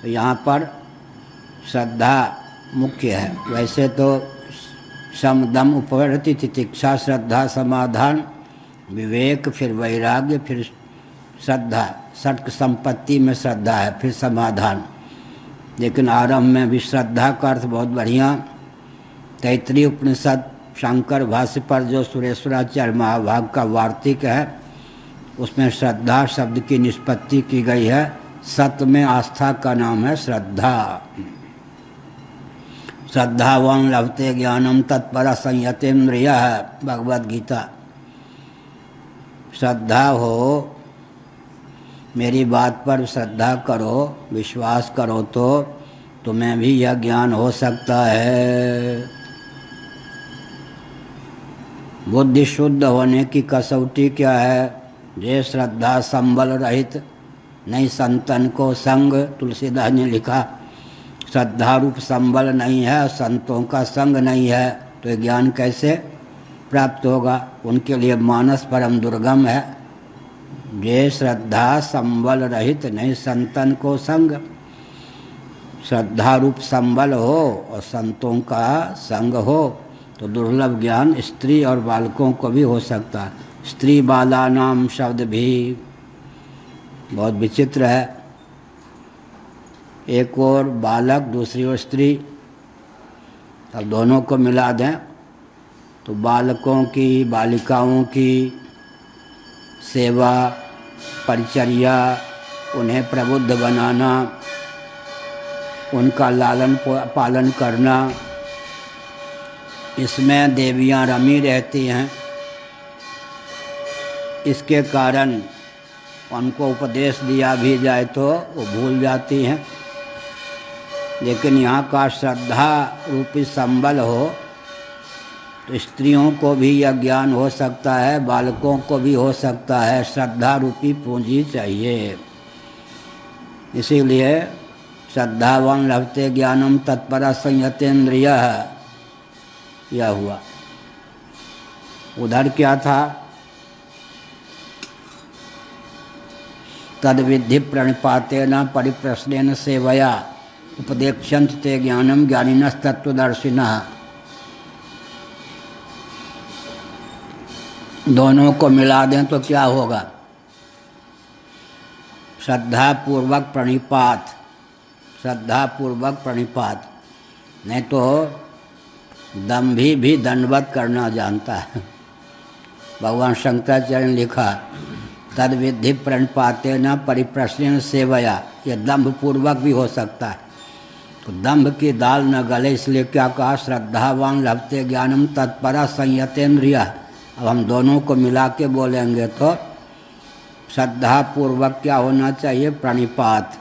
तो यहाँ पर श्रद्धा मुख्य है। वैसे तो सम दम उपरति तितिक्षा श्रद्धा समाधान विवेक फिर वैराग्य फिर श्रद्धा, षट संपत्ति में श्रद्धा है फिर समाधान। लेकिन आरंभ में भी श्रद्धा का अर्थ बहुत बढ़िया। तैत्तरीय उपनिषद शंकर भाष्य पर जो सुरेश्वराचार्य महाभाग का वार्तिक है उसमें श्रद्धा शब्द की निष्पत्ति की गई है। सत्य में आस्था का नाम है श्रद्धा। श्रद्धावान लभते ज्ञानम तत्पर संयतेन्द्रिय है भगवद गीता। श्रद्धा हो, मेरी बात पर श्रद्धा करो, विश्वास करो तो तुम्हें भी यह ज्ञान हो सकता है। बुद्धि शुद्ध होने की कसौटी क्या है? जे श्रद्धा संबल रहित नहीं संतन को संग। तुलसीदास ने लिखा श्रद्धा रूप संबल नहीं है, संतों का संग नहीं है तो ज्ञान कैसे प्राप्त होगा। उनके लिए मानस परम दुर्गम है। जे श्रद्धा संबल रहित नहीं संतन को संग। श्रद्धा रूप संबल हो और संतों का संग हो तो दुर्लभ ज्ञान स्त्री और बालकों को भी हो सकता है। स्त्री बाला नाम शब्द भी बहुत विचित्र है। एक और बालक दूसरी ओर स्त्री, अब दोनों को मिला दें तो बालकों की बालिकाओं की सेवा परिचर्या, उन्हें प्रबुद्ध बनाना, उनका लालन पालन करना, इसमें देवियां रमी रहती हैं। इसके कारण उनको उपदेश दिया भी जाए तो वो भूल जाती हैं। लेकिन यहाँ का श्रद्धा रूपी संबल हो तो स्त्रियों को भी यह ज्ञान हो सकता है, बालकों को भी हो सकता है। श्रद्धा रूपी पूंजी चाहिए। इसीलिए श्रद्धावान लभते ज्ञानम तत्पर संयतेन्द्रिय यह हुआ। उधर क्या था? तद विधि प्रणिपातेन परिप्रश्नेन सेवया उपदेक्षन्त ते ज्ञानम ज्ञानिनस् तत्वदर्शिनः। दोनों को मिला दें तो क्या होगा? श्रद्धापूर्वक प्रणिपात, श्रद्धापूर्वक प्रणिपात। नहीं तो दम्भी भी दंडवत करना जानता है। भगवान शंकराचार्य ने लिखा तद विधि प्रणिपातेन परिप्रश्नेन सेवया। यह दम्भ पूर्वक भी हो सकता है। तो दम्भ की दाल न गले, इसलिए क्या कहा? श्रद्धावान लभते ज्ञानम तत्पर संयतेन्द्रिय। अब हम दोनों को मिला के बोलेंगे तो श्रद्धा पूर्वक क्या होना चाहिए? प्रणिपात।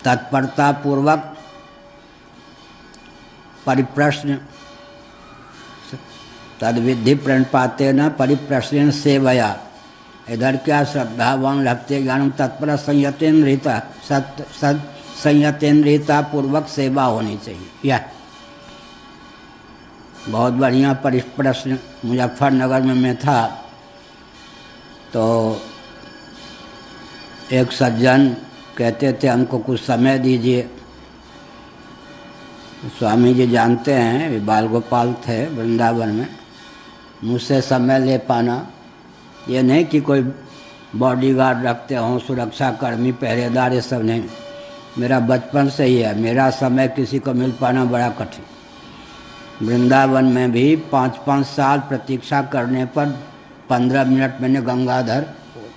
तत्परता पूर्वक परिप्रश्न। तद्विधि प्रणिपातेन परिप्रश्नेन सेवया। इधर क्या? श्रद्धावान लभते ज्ञानम तत्पर संयतेन्द्रियता, संयतेन्द्रियता पूर्वक सेवा होनी चाहिए। यह बहुत बढ़िया परिप्रश्न मुजफ्फरनगर में मैं था तो एक सज्जन कहते थे हमको कुछ समय दीजिए। स्वामी जी जानते हैं, वे बाल गोपाल थे वृंदावन में। मुझसे समय ले पाना ये नहीं कि कोई बॉडीगार्ड रखते हों, सुरक्षा कर्मी पहरेदार, ये सब नहीं। मेरा बचपन से ही है, मेरा समय किसी को मिल पाना बड़ा कठिन। वृंदावन में भी 5-5 साल प्रतीक्षा करने पर 15 मिनट मैंने गंगाधर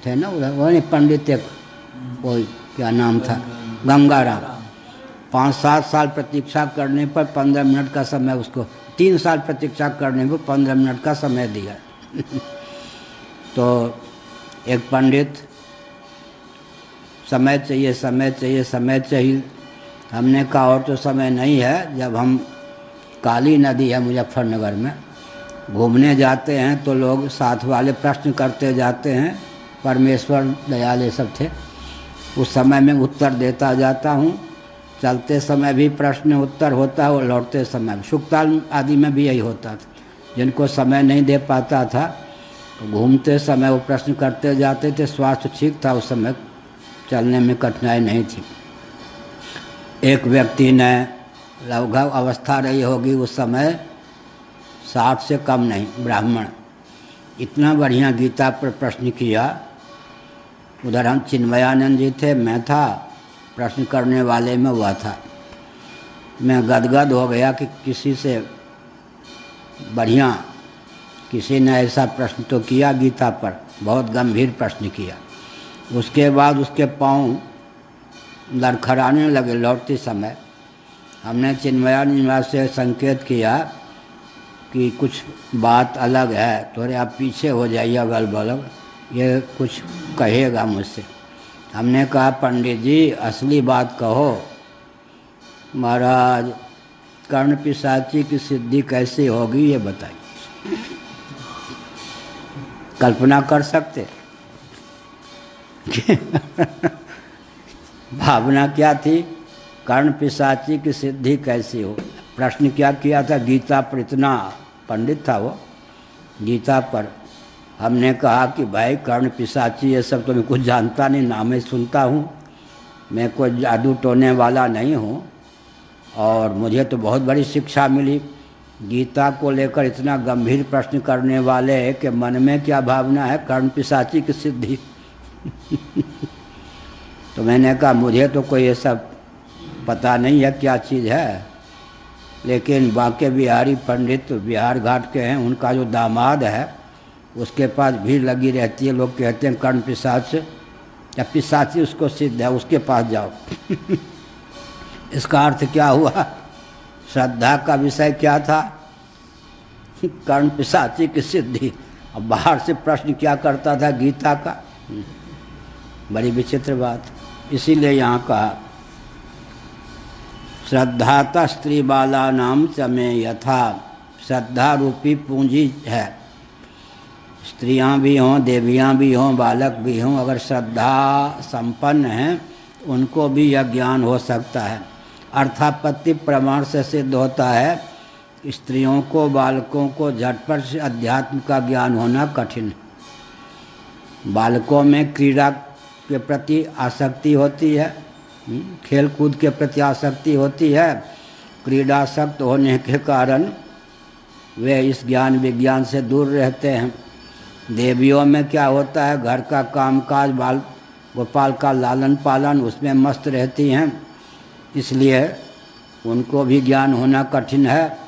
थे ना उधर, वो नहीं पंडित एक, वो क्या नाम था, गंगाराम। 5-7 साल प्रतीक्षा करने पर 15 मिनट का समय उसको, 3 साल प्रतीक्षा करने पर 15 मिनट का समय दिया। तो एक पंडित समय चाहिए, समय चाहिए, समय चाहिए। हमने कहा और तो समय नहीं है। जब हम काली नदी है मुजफ्फरनगर में घूमने जाते हैं तो लोग साथ वाले प्रश्न करते जाते हैं। परमेश्वर दयाल सब थे। उस समय में उत्तर देता जाता हूँ। चलते समय भी प्रश्न उत्तर होता है और लौटते समय सुखताल आदि में भी यही होता था। जिनको समय नहीं दे पाता था तो घूमते समय वो प्रश्न करते जाते थे। स्वास्थ्य ठीक था उस समय, चलने में कठिनाई नहीं थी। एक व्यक्ति ने, लगभग अवस्था रही होगी उस समय 60 से कम नहीं, ब्राह्मण, इतना बढ़िया गीता पर प्रश्न किया। उधर हम चिन्मयानंद जी थे, मैं था, प्रश्न करने वाले में हुआ था। मैं गदगद हो गया कि किसी से बढ़िया किसी ने ऐसा प्रश्न तो किया गीता पर, बहुत गंभीर प्रश्न किया। उसके बाद उसके पाँव लड़खड़ाने लगे लौटते समय। हमने चिन्मयानंद से संकेत किया कि कुछ बात अलग है, थोड़े आप पीछे हो जाइए अगल बगल, ये कुछ कहेगा मुझसे। हमने कहा पंडित जी असली बात कहो। महाराज कर्ण पिशाची की सिद्धि कैसे होगी ये बताइए। कल्पना कर सकते भावना क्या थी, कर्ण पिशाची की सिद्धि कैसी हो। प्रश्न क्या किया था, गीता पर, इतना पंडित था वो गीता पर। हमने कहा कि भाई कर्ण पिशाची ये सब तो मैं कुछ जानता नहीं, नाम ही सुनता हूँ, मैं कोई जादू टोने वाला नहीं हूँ और मुझे तो बहुत बड़ी शिक्षा मिली। गीता को लेकर इतना गंभीर प्रश्न करने वाले के मन में क्या भावना है, कर्ण पिशाची की सिद्धि तो मैंने कहा मुझे तो कोई ये सब पता नहीं है क्या चीज़ है, लेकिन बांके बिहारी पंडित बिहार घाट के हैं, उनका जो दामाद है उसके पास भीड़ लगी रहती है। लोग कहते हैं कर्ण पिशाच या पिशाची उसको सिद्ध है, उसके पास जाओ इसका अर्थ क्या हुआ, श्रद्धा का विषय क्या था, कर्ण पिशाची की सिद्धि। अब बाहर से प्रश्न क्या करता था गीता का, बड़ी विचित्र बात। इसीलिए यहाँ कहा श्रद्धाता स्त्री बाला नाम चमे यथा, श्रद्धा रूपी पूंजी है। स्त्रियां भी हों, देवियां भी हों, बालक भी हों, अगर श्रद्धा संपन्न हैं उनको भी यह ज्ञान हो सकता है। अर्थापत्ति प्रमाण से सिद्ध होता है, स्त्रियों को, बालकों को झटपट से अध्यात्म का ज्ञान होना कठिन है। बालकों में क्रीड़ा के प्रति आसक्ति होती है, खेल कूद के प्रति आसक्ति होती है। क्रीडासक्त होने के कारण वे इस ज्ञान विज्ञान से दूर रहते हैं। देवियों में क्या होता है, घर का कामकाज, बाल गोपाल का लालन पालन, उसमें मस्त रहती हैं, इसलिए उनको भी ज्ञान होना कठिन है।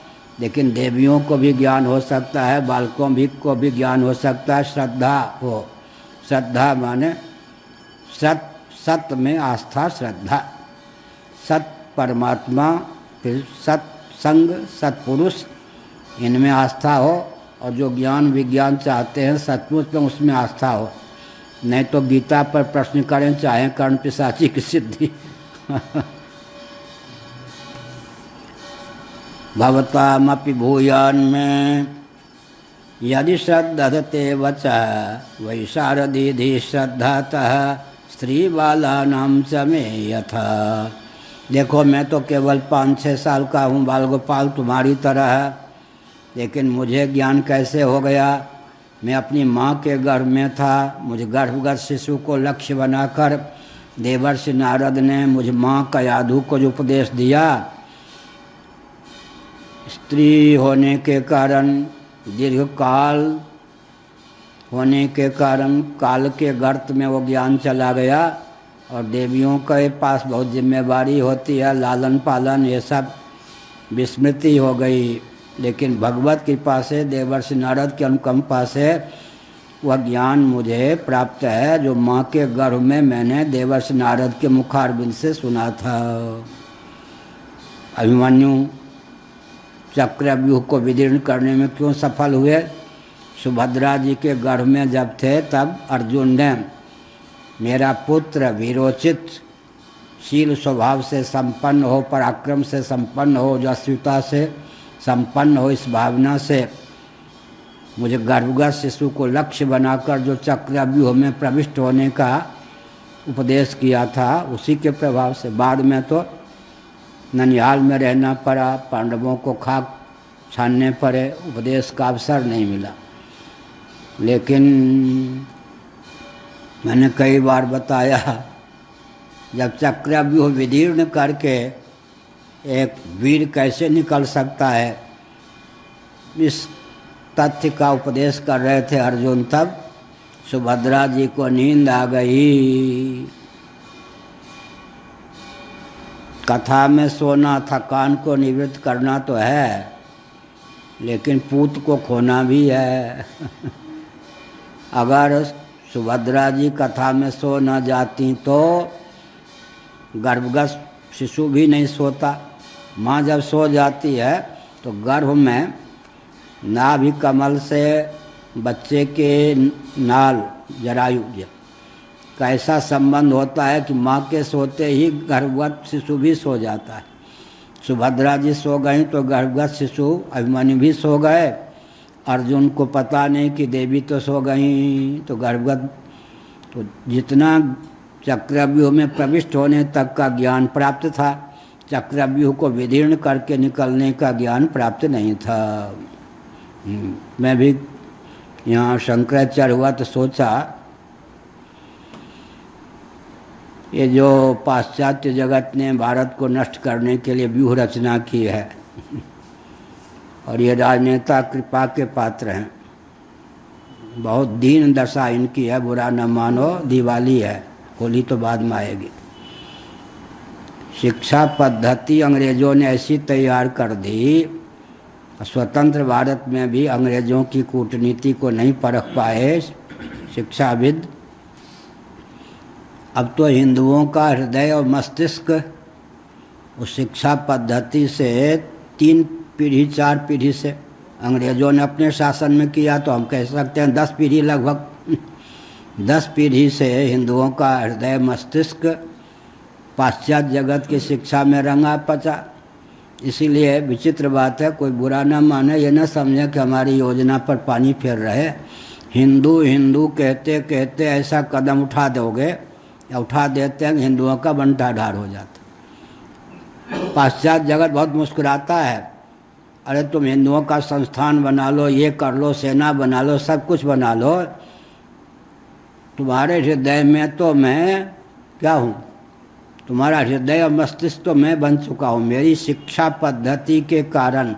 लेकिन देवियों को भी ज्ञान हो सकता है, बालकों भी को भी ज्ञान हो सकता है, श्रद्धा हो। श्रद्धा माने सत में आस्था, श्रद्धा, सत परमात्मा, फिर सत्संग, सत्पुरुष, इनमें आस्था हो। और जो ज्ञान विज्ञान चाहते हैं सचमुच में उसमें आस्था हो, नहीं तो गीता पर प्रश्न करें चाहे कर्ण पिशाची की सिद्धि भवतामपि भूयान में यदि श्रद्धते वचः वैशारदीधि श्रद्धातः स्त्री बालानां च मे यथा। देखो मैं तो केवल 5-6 साल का हूँ, बाल गोपाल तुम्हारी तरह है, लेकिन मुझे ज्ञान कैसे हो गया। मैं अपनी माँ के गर्भ में था, मुझे गर्भगत शिशु को लक्ष्य बनाकर देवर्षि नारद ने मुझ माँ कयाधु को जो उपदेश दिया, स्त्री होने के कारण, दीर्घ काल होने के कारण काल के गर्त में वो ज्ञान चला गया। और देवियों के पास बहुत जिम्मेवारी होती है, लालन पालन, ये सब विस्मृति हो गई। लेकिन भगवत कृपा से, देवर्षि नारद की अनुकंपा से वह ज्ञान मुझे प्राप्त है जो माँ के गर्भ में मैंने देवर्षि नारद के मुखारबिंद से सुना था। अभिमन्यु चक्रव्यूह को विदीर्ण करने में क्यों सफल हुए, सुभद्रा जी के गर्भ में जब थे तब अर्जुन ने मेरा पुत्र वीरोचित, शील स्वभाव से संपन्न हो, पराक्रम से संपन्न हो, यशस्विता से संपन्न हो, इस भावना से मुझे गर्भगत शिशु को लक्ष्य बनाकर जो चक्रव्यूह में प्रविष्ट होने का उपदेश किया था, उसी के प्रभाव से बाद में तो ननिहाल में रहना पड़ा, पांडवों को खाक छानने पड़े, उपदेश का अवसर नहीं मिला। लेकिन मैंने कई बार बताया, जब चक्रव्यूह विदीर्ण करके एक वीर कैसे निकल सकता है, इस तथ्य का उपदेश कर रहे थे अर्जुन। तब सुभद्रा जी को नींद आ गई। कथा में सोना, थकान को निवृत्त करना तो है, लेकिन पूत को खोना भी है। अगर सुभद्रा जी कथा में सो न जाती तो गर्भगत शिशु भी नहीं सोता। माँ जब सो जाती है तो गर्भ में नाभि कमल से बच्चे के नाल जरायु का ऐसा संबंध होता है कि माँ के सोते ही गर्भवत शिशु भी सो जाता है। सुभद्रा जी सो गई तो गर्भवत शिशु अभिमन्यु भी सो गए। अर्जुन को पता नहीं कि देवी तो सो गई, तो गर्भवत, तो जितना चक्रव्यूह में प्रविष्ट होने तक का ज्ञान प्राप्त था, चक्रव्यूह को विदीर्ण करके निकलने का ज्ञान प्राप्त नहीं था। मैं भी यहाँ शंकराचार्य हुआ तो सोचा, ये जो पाश्चात्य जगत ने भारत को नष्ट करने के लिए व्यूह रचना की है, और ये राजनेता कृपा के पात्र हैं, बहुत दीन दशा इनकी है, बुरा न मानो, दिवाली है, होली तो बाद में आएगी। शिक्षा पद्धति अंग्रेजों ने ऐसी तैयार कर दी, स्वतंत्र भारत में भी अंग्रेजों की कूटनीति को नहीं परख पाए शिक्षाविद। अब तो हिंदुओं का हृदय और मस्तिष्क उस शिक्षा पद्धति से 3 पीढ़ी 4 पीढ़ी से, अंग्रेजों ने अपने शासन में किया तो हम कह सकते हैं 10 पीढ़ी, लगभग 10 पीढ़ी से हिंदुओं का हृदय मस्तिष्क पाश्चात्य जगत की शिक्षा में रंगा पचा। इसीलिए विचित्र बात है, कोई बुरा ना माने, ये न समझे कि हमारी योजना पर पानी फेर रहे। हिंदू हिंदू कहते कहते ऐसा कदम उठा दोगे या उठा देते हैं, हिंदुओं का बंटाढार हो जाता। पाश्चात्य जगत बहुत मुस्कुराता है, अरे तुम हिंदुओं का संस्थान बना लो, ये कर लो, सेना बना लो, सब कुछ बना लो, तुम्हारे हृदय में तो मैं क्या हूँ, तुम्हारा हृदय और मस्तिष्क तो मैं बन चुका हूँ। मेरी शिक्षा पद्धति के कारण,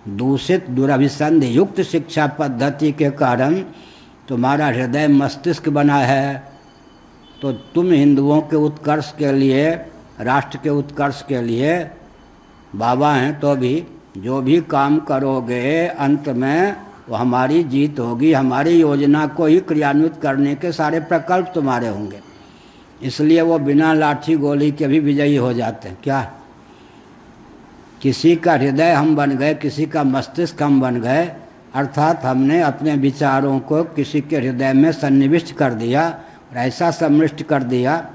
दूषित दुराभिसंधि युक्त शिक्षा पद्धति के कारण तुम्हारा हृदय मस्तिष्क बना है। तो तुम हिंदुओं के उत्कर्ष के लिए, राष्ट्र के उत्कर्ष के लिए बाबा हैं, तो भी जो भी काम करोगे अंत में वो हमारी जीत होगी। हमारी योजना को ही क्रियान्वित करने के सारे प्रकल्प तुम्हारे होंगे। इसलिए वो बिना लाठी गोली के भी विजयी हो जाते हैं। क्या किसी का हृदय हम बन गए, किसी का मस्तिष्क हम बन गए, अर्थात हमने अपने विचारों को किसी के हृदय में सन्निविष्ट कर दिया, और ऐसा सम्मिष्ट कर दिया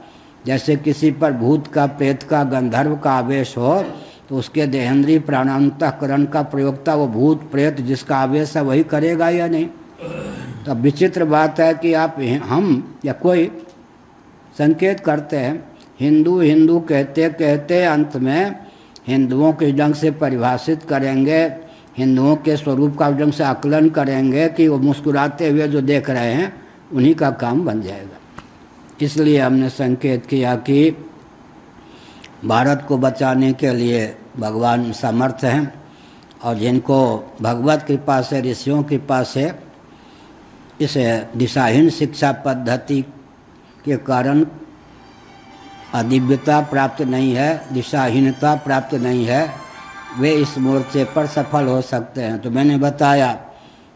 जैसे किसी पर भूत का, प्रेत का, गंधर्व का आवेश हो तो उसके देहेंद्रीय प्राणांतःकरण का प्रयोक्ता वो भूत प्रेत जिसका आवेश है वही करेगा या नहीं। तो विचित्र बात है कि आप, हम या कोई संकेत करते हैं, हिंदू हिंदू कहते कहते अंत में हिंदुओं के ढंग से परिभाषित करेंगे, हिंदुओं के स्वरूप का ढंग से आकलन करेंगे कि वो मुस्कुराते हुए जो देख रहे हैं उन्हीं का काम बन जाएगा। इसलिए हमने संकेत किया कि भारत को बचाने के लिए भगवान समर्थ हैं, और जिनको भगवत कृपा से, ऋषियों कृपा से इस दिशाहीन शिक्षा पद्धति के कारण अदिव्यता प्राप्त नहीं है, दिशाहीनता प्राप्त नहीं है, वे इस मोर्चे पर सफल हो सकते हैं। तो मैंने बताया,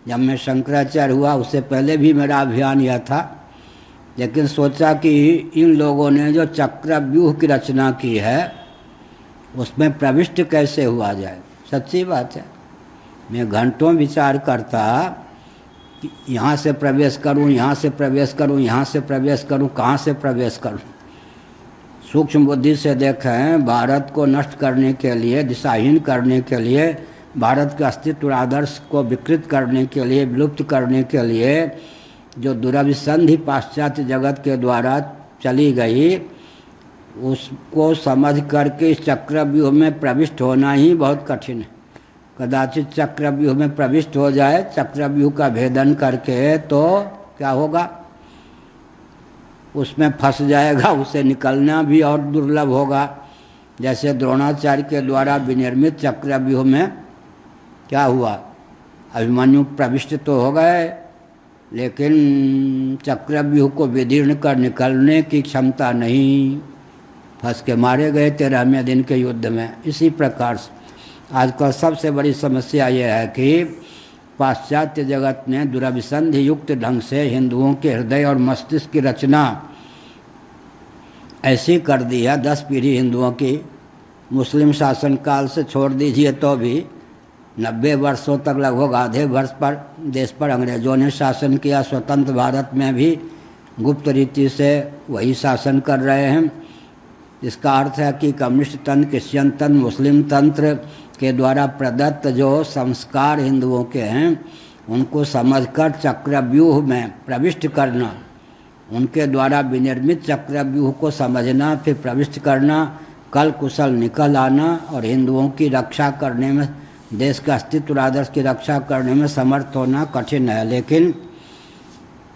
जब मैं शंकराचार्य हुआ उससे पहले भी मेरा अभियान यह था, लेकिन सोचा कि इन लोगों ने जो चक्रव्यूह की रचना की है उसमें प्रविष्ट कैसे हुआ जाए। सच्ची बात है, मैं घंटों विचार करता कि यहाँ से प्रवेश करूँ, यहाँ से प्रवेश करूँ, यहाँ से प्रवेश करूँ, कहाँ से प्रवेश करूँ। सूक्ष्म बुद्धि से देखें, भारत को नष्ट करने के लिए, दिशाहीन करने के लिए, भारत के अस्तित्व आदर्श को विकृत करने के लिए, विलुप्त करने के लिए जो दुराभिसंधि पाश्चात्य जगत के द्वारा चली गई, उसको समझ करके इस चक्रव्यूह में प्रविष्ट होना ही बहुत कठिन है। कदाचित चक्रव्यूह में प्रविष्ट हो जाए, चक्रव्यूह का भेदन करके, तो क्या होगा, उसमें फंस जाएगा, उसे निकलना भी और दुर्लभ होगा। जैसे द्रोणाचार्य के द्वारा विनिर्मित चक्रव्यूह में क्या हुआ, अभिमन्यु प्रविष्ट तो हो गए, लेकिन चक्रव्यूह को विदीर्ण कर निकलने की क्षमता नहीं, फंस के मारे गए 13वें दिन के युद्ध में। इसी प्रकार से आजकल सबसे बड़ी समस्या यह है कि पाश्चात्य जगत ने दुरभिसंधि युक्त ढंग से हिंदुओं के हृदय और मस्तिष्क की रचना ऐसी कर दी है, 10 पीढ़ी हिंदुओं की, मुस्लिम शासनकाल से छोड़ दीजिए तो भी 90 वर्षों तक लगभग आधे वर्ष पर देश पर अंग्रेजों ने शासन किया। स्वतंत्र भारत में भी गुप्त रीति से वही शासन कर रहे हैं। इसका अर्थ है कि कम्युनिस्ट तंत्र, क्रिश्चियन तंत्र, मुस्लिम तंत्र के द्वारा प्रदत्त जो संस्कार हिंदुओं के हैं उनको समझकर चक्रव्यूह में प्रविष्ट करना, उनके द्वारा विनिर्मित चक्रव्यूह को समझना, फिर प्रविष्ट करना, कल कुशल निकल आना और हिंदुओं की रक्षा करने में, देश का अस्तित्व आदर्श की रक्षा करने में समर्थ होना कठिन है। लेकिन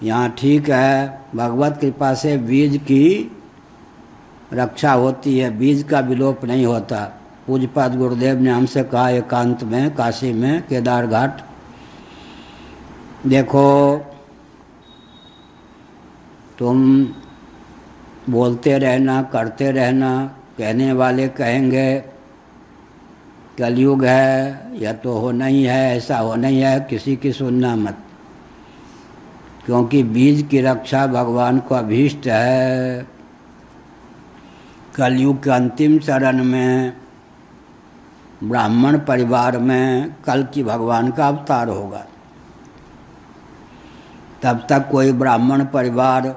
यहाँ ठीक है, भगवत कृपा से बीज की रक्षा होती है, बीज का विलोप नहीं होता। पूज्यपाद गुरुदेव ने हमसे कहा एकांत में, काशी में, केदार घाट, देखो तुम बोलते रहना, करते रहना, कहने वाले कहेंगे कलयुग है, यह तो होना ही है, ऐसा होना ही है, किसी की सुनना मत, क्योंकि बीज की रक्षा भगवान को अभीष्ट है। कलयुग के अंतिम चरण में ब्राह्मण परिवार में कल की भगवान का अवतार होगा। तब तक कोई ब्राह्मण परिवार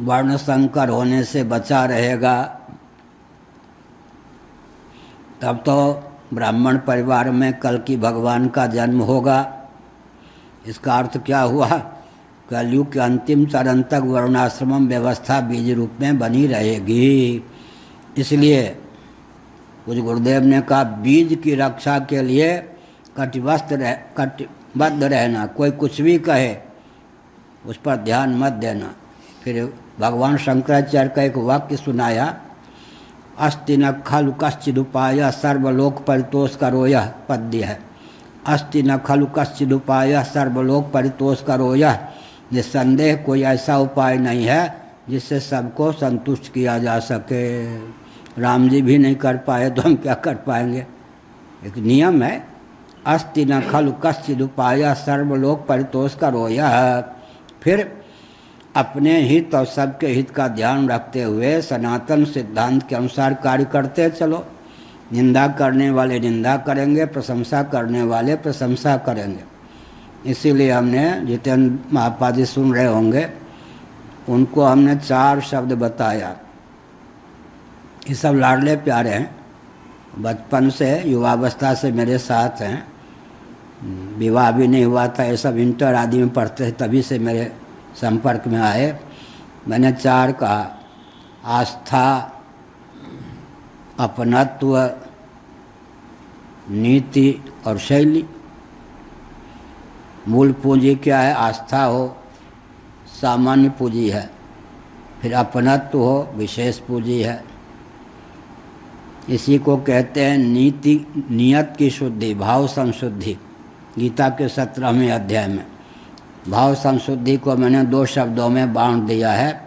वर्ण संकर होने से बचा रहेगा, तब तो ब्राह्मण परिवार में कल की भगवान का जन्म होगा। इसका अर्थ क्या हुआ, कलयुग के अंतिम चरण तक वर्णाश्रम व्यवस्था बीज रूप में बनी रहेगी। इसलिए कुछ गुरुदेव ने कहा बीज की रक्षा के लिए कटिबद्ध रहना, कोई कुछ भी कहे उस पर ध्यान मत देना। फिर भगवान शंकराचार्य का एक वाक्य सुनाया, अस्ति न खलु कश्चिदुपाय सर्वलोक परितोष करो, यह पद्य है। अस्ति न खलु कश्चिदुपाय सर्वलोक परितोष करो, यह निस्संदेह कोई ऐसा उपाय नहीं है जिससे सबको संतुष्ट किया जा सके। राम जी भी नहीं कर पाए तो हम क्या कर पाएंगे। एक नियम है, अस्ति न खलु कश्चिदुपाय सर्वलोक परितोष करो, यह। फिर अपने हित और सबके हित का ध्यान रखते हुए सनातन सिद्धांत के अनुसार कार्य करते चलो। निंदा करने वाले निंदा करेंगे, प्रशंसा करने वाले प्रशंसा करेंगे। इसीलिए हमने, जितेंद्र महापाजी सुन रहे होंगे, उनको हमने 4 शब्द बताया। ये सब लाडले प्यारे हैं, बचपन से युवावस्था से मेरे साथ हैं, विवाह भी नहीं हुआ था, ये सब इंटर आदि में पढ़ते थे, तभी से मेरे संपर्क में आए। मैंने 4 कहा, आस्था, अपनत्व, नीति और शैली। मूल पूंजी क्या है, आस्था हो, सामान्य पूंजी है। फिर अपनत्व हो, विशेष पूंजी है। इसी को कहते हैं नीति, नियत की शुद्धि, भाव संशुद्धि। गीता के 17वें अध्याय में भाव संशुद्धि को मैंने 2 शब्दों में बांट दिया है,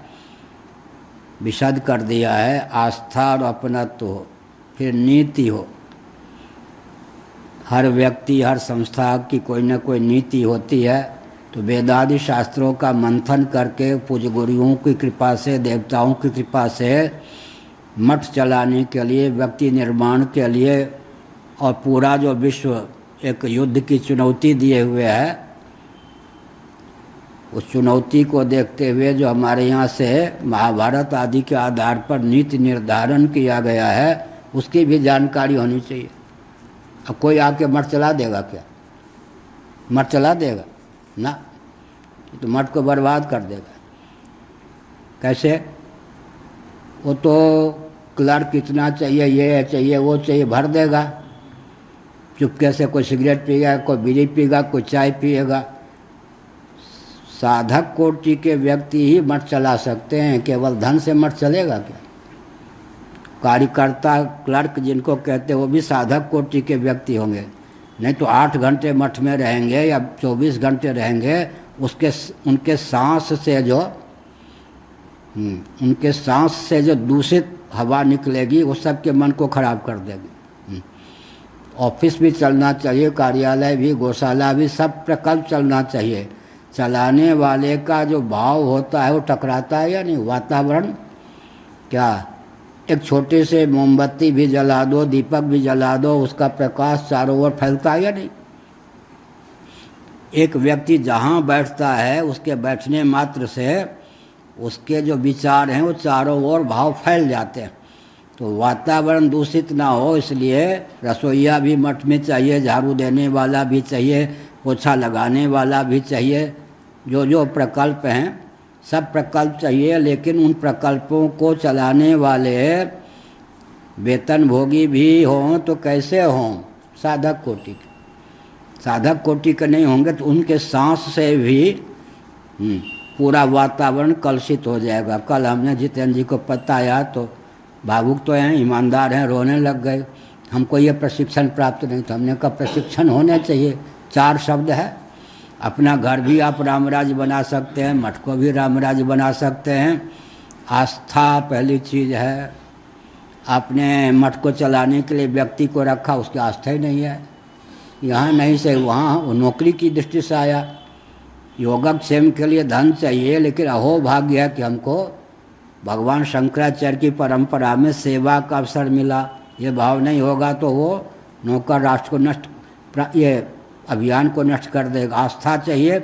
विशद कर दिया है। आस्था और अपनत्व हो, फिर नीति हो। हर व्यक्ति, हर संस्था की कोई न कोई नीति होती है। तो वेदादि शास्त्रों का मंथन करके पूज्य गुरुओं की कृपा से, देवताओं की कृपा से मठ चलाने के लिए, व्यक्ति निर्माण के लिए, और पूरा जो विश्व एक युद्ध की चुनौती दिए हुए है, उस चुनौती को देखते हुए जो हमारे यहाँ से महाभारत आदि के आधार पर नीति निर्धारण किया गया है, उसकी भी जानकारी होनी चाहिए। अब कोई आके मठ चला देगा क्या? मठ चला देगा ना, तो मठ को बर्बाद कर देगा। कैसे? वो तो क्लर्क इतना चाहिए, ये चाहिए, वो चाहिए, भर देगा। चुपके से कोई सिगरेट पिएगा, कोई बीड़ी पिएगा, कोई चाय पिएगा। साधक कोटि के व्यक्ति ही मठ चला सकते हैं। केवल धन से मठ चलेगा क्या? कार्यकर्ता, क्लर्क जिनको कहते हैं, वो भी साधक कोटि के व्यक्ति होंगे। नहीं तो 8 घंटे मठ में रहेंगे या 24 घंटे रहेंगे, उनके सांस से जो दूषित हवा निकलेगी वो सबके मन को खराब कर देगी। ऑफिस भी चलना चाहिए, कार्यालय भी, गौशाला भी, सब प्रकल्प चलना चाहिए। चलाने वाले का जो भाव होता है वो टकराता है या नहीं? वातावरण क्या, एक छोटे से मोमबत्ती भी जला दो, दीपक भी जला दो, उसका प्रकाश चारों ओर फैलता है या नहीं? एक व्यक्ति जहाँ बैठता है उसके बैठने मात्र से उसके जो विचार हैं वो चारों ओर भाव फैल जाते हैं। तो वातावरण दूषित ना हो इसलिए रसोइया भी मठ में चाहिए, झाड़ू देने वाला भी चाहिए, पोछा लगाने वाला भी चाहिए। जो प्रकल्प हैं सब प्रकल्प चाहिए, लेकिन उन प्रकल्पों को चलाने वाले वेतन भोगी भी हों तो कैसे हों? साधक कोटि के। साधक कोटि के नहीं होंगे तो उनके सांस से भी पूरा वातावरण कलुषित हो जाएगा। कल हमने जितेंद्र जी को बताया तो भावुक तो हैं, ईमानदार हैं, रोने लग गए। हमको ये प्रशिक्षण प्राप्त नहीं था। हमने कहा प्रशिक्षण होने चाहिए। 4 शब्द है। अपना घर भी आप रामराज बना सकते हैं, मठ को भी रामराज बना सकते हैं। आस्था पहली चीज़ है। आपने मठ को चलाने के लिए व्यक्ति को रखा, उसकी आस्था ही नहीं है। यहाँ नहीं से वहाँ, वो नौकरी की दृष्टि से आया। योगक्षेम के लिए धन चाहिए, लेकिन अहो भाग्य है कि हमको भगवान शंकराचार्य की परंपरा में सेवा का अवसर मिला। ये भाव नहीं होगा तो वो नौकर राष्ट्र को नष्ट, ये अभियान को नष्ट कर देगा। आस्था चाहिए,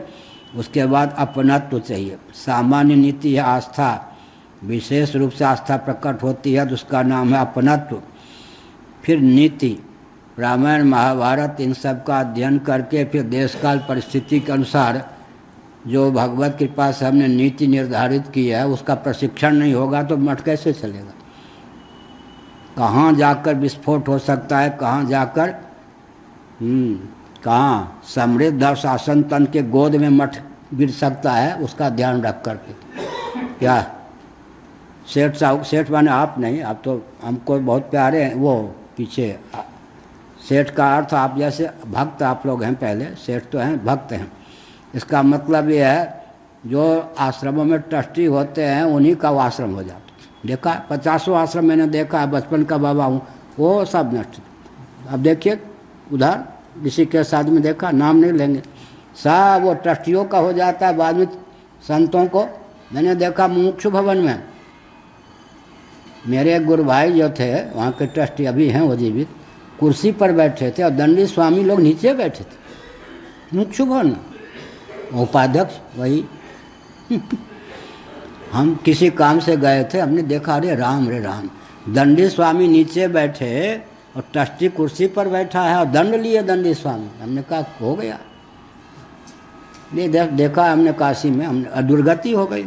उसके बाद अपनत्व चाहिए। सामान्य नीति है आस्था, विशेष रूप से आस्था प्रकट होती है तो उसका नाम है अपनत्व। फिर नीति, रामायण महाभारत इन सब का अध्ययन करके फिर देश काल परिस्थिति के अनुसार जो भगवत कृपा से हमने नीति निर्धारित की है उसका प्रशिक्षण नहीं होगा तो मठ कैसे चलेगा? कहाँ जाकर विस्फोट हो सकता है, कहाँ जाकर कहाँ समृद्ध और शासन तंत्र के गोद में मठ गिर सकता है, उसका ध्यान रख करके। क्या सेठ माने आप नहीं, आप तो हमको बहुत प्यारे हैं। वो पीछे सेठ का अर्थ आप जैसे भक्त आप लोग हैं, पहले सेठ तो हैं, भक्त हैं। इसका मतलब ये है जो आश्रमों में ट्रस्टी होते हैं उन्हीं का वो आश्रम हो जाता। देखा 50 आश्रम मैंने देखा है, बचपन का बाबा हूँ, वो सब नष्ट। अब देखिए उधर ऋषिकेश आदमी में देखा, नाम नहीं लेंगे, सब वो ट्रस्टियों का हो जाता है। बाद में संतों को मैंने देखा मुमुक्षु भवन में, मेरे एक गुरु भाई जो थे वहाँ के ट्रस्टी अभी हैं वो जीवित, कुर्सी पर बैठे थे और दंडी स्वामी लोग नीचे बैठे थे। मुमुक्षु भवन उपाध्यक्ष वही हम किसी काम से गए थे, हमने देखा रे राम, दंडी स्वामी नीचे बैठे और ट्रस्टी कुर्सी पर बैठा है और दंड लिए दंडी स्वामी। हमने कहा हो गया, नहीं देखा हमने काशी में, हमने दुर्गति हो गई।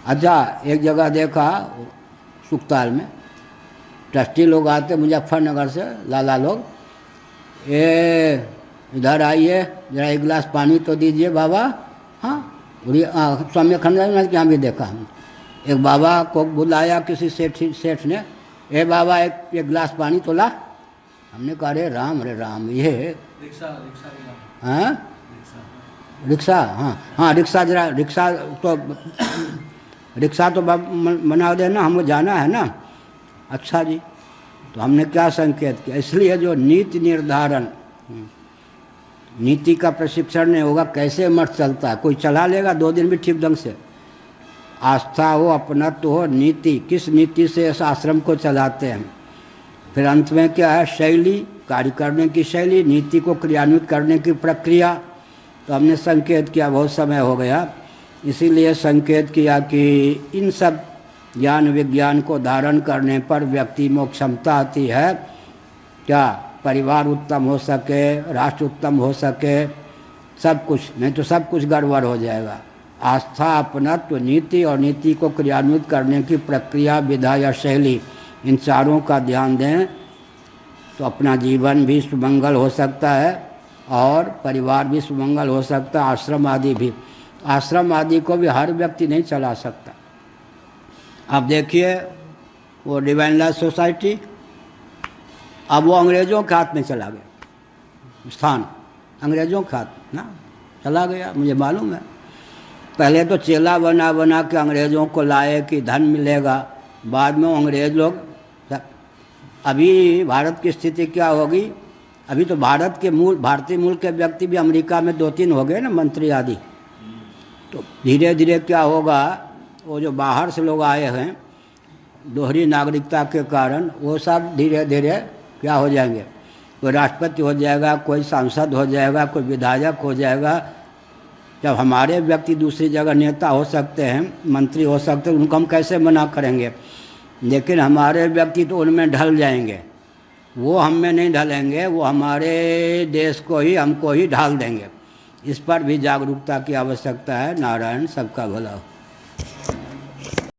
अच्छा एक जगह देखा सुखताल में, ट्रस्टी लोग आते मुजफ्फरनगर से, लाला लोग, ये इधर आइए जरा एक गिलास पानी तो दीजिए बाबा। हाँ स्वामी खंडानंद के यहाँ भी देखा हम, एक बाबा को बुलाया किसी सेठ ने, ए बाबा एक गिलास पानी तो ला। हमने कहा रे राम ये रिक्शा हाँ रिक्शा तो बना देना, हमको जाना है ना। अच्छा जी, तो हमने क्या संकेत किया? इसलिए जो नीति निर्धारण, नीति का प्रशिक्षण नहीं होगा कैसे मठ चलता है? कोई चला लेगा 2 दिन भी ठीक ढंग से। आस्था हो, अपनत्व हो, नीति, किस नीति से इस आश्रम को चलाते हैं। फिर अंत में क्या है? शैली, कार्य करने की शैली, नीति को क्रियान्वित करने की प्रक्रिया। तो हमने संकेत किया, बहुत समय हो गया, इसीलिए संकेत किया कि इन सब ज्ञान विज्ञान को धारण करने पर व्यक्ति में क्षमता आती है क्या? परिवार उत्तम हो सके, राष्ट्र उत्तम हो सके, सब कुछ, नहीं तो सब कुछ गड़बड़ हो जाएगा। आस्था, अपनत्व, नीति और नीति को क्रियान्वित करने की प्रक्रिया, विधा या शैली, इन चारों का ध्यान दें। तो अपना जीवन भी सुमंगल हो सकता है और परिवार भी सुमंगल हो सकता है, आश्रम आदि भी। आश्रम आदि को भी हर व्यक्ति नहीं चला सकता। अब देखिए वो डिवाइन लाइफ सोसाइटी, अब वो अंग्रेज़ों के हाथ में चला गया, स्थान अंग्रेज़ों के हाथ ना चला गया, मुझे मालूम है। पहले तो चेला बना बना के अंग्रेज़ों को लाए कि धन मिलेगा, बाद में अंग्रेज़ लोग, अभी भारत की स्थिति क्या होगी, अभी तो भारतीय मूल के व्यक्ति भी अमेरिका में 2-3 हो गए ना, मंत्री आदि। तो धीरे धीरे क्या होगा, वो जो बाहर से लोग आए हैं दोहरी नागरिकता के कारण, वो सब धीरे धीरे क्या हो जाएंगे, कोई राष्ट्रपति हो जाएगा, कोई सांसद हो जाएगा, कोई विधायक हो जाएगा। जब हमारे व्यक्ति दूसरी जगह नेता हो सकते हैं, मंत्री हो सकते हैं, उनको हम कैसे मना करेंगे। लेकिन हमारे व्यक्ति तो उनमें ढल जाएंगे, वो हम में नहीं ढलेंगे, वो हमारे देश को ही, हमको ही ढाल देंगे। इस पर भी जागरूकता की आवश्यकता है। नारायण, सबका भला हो।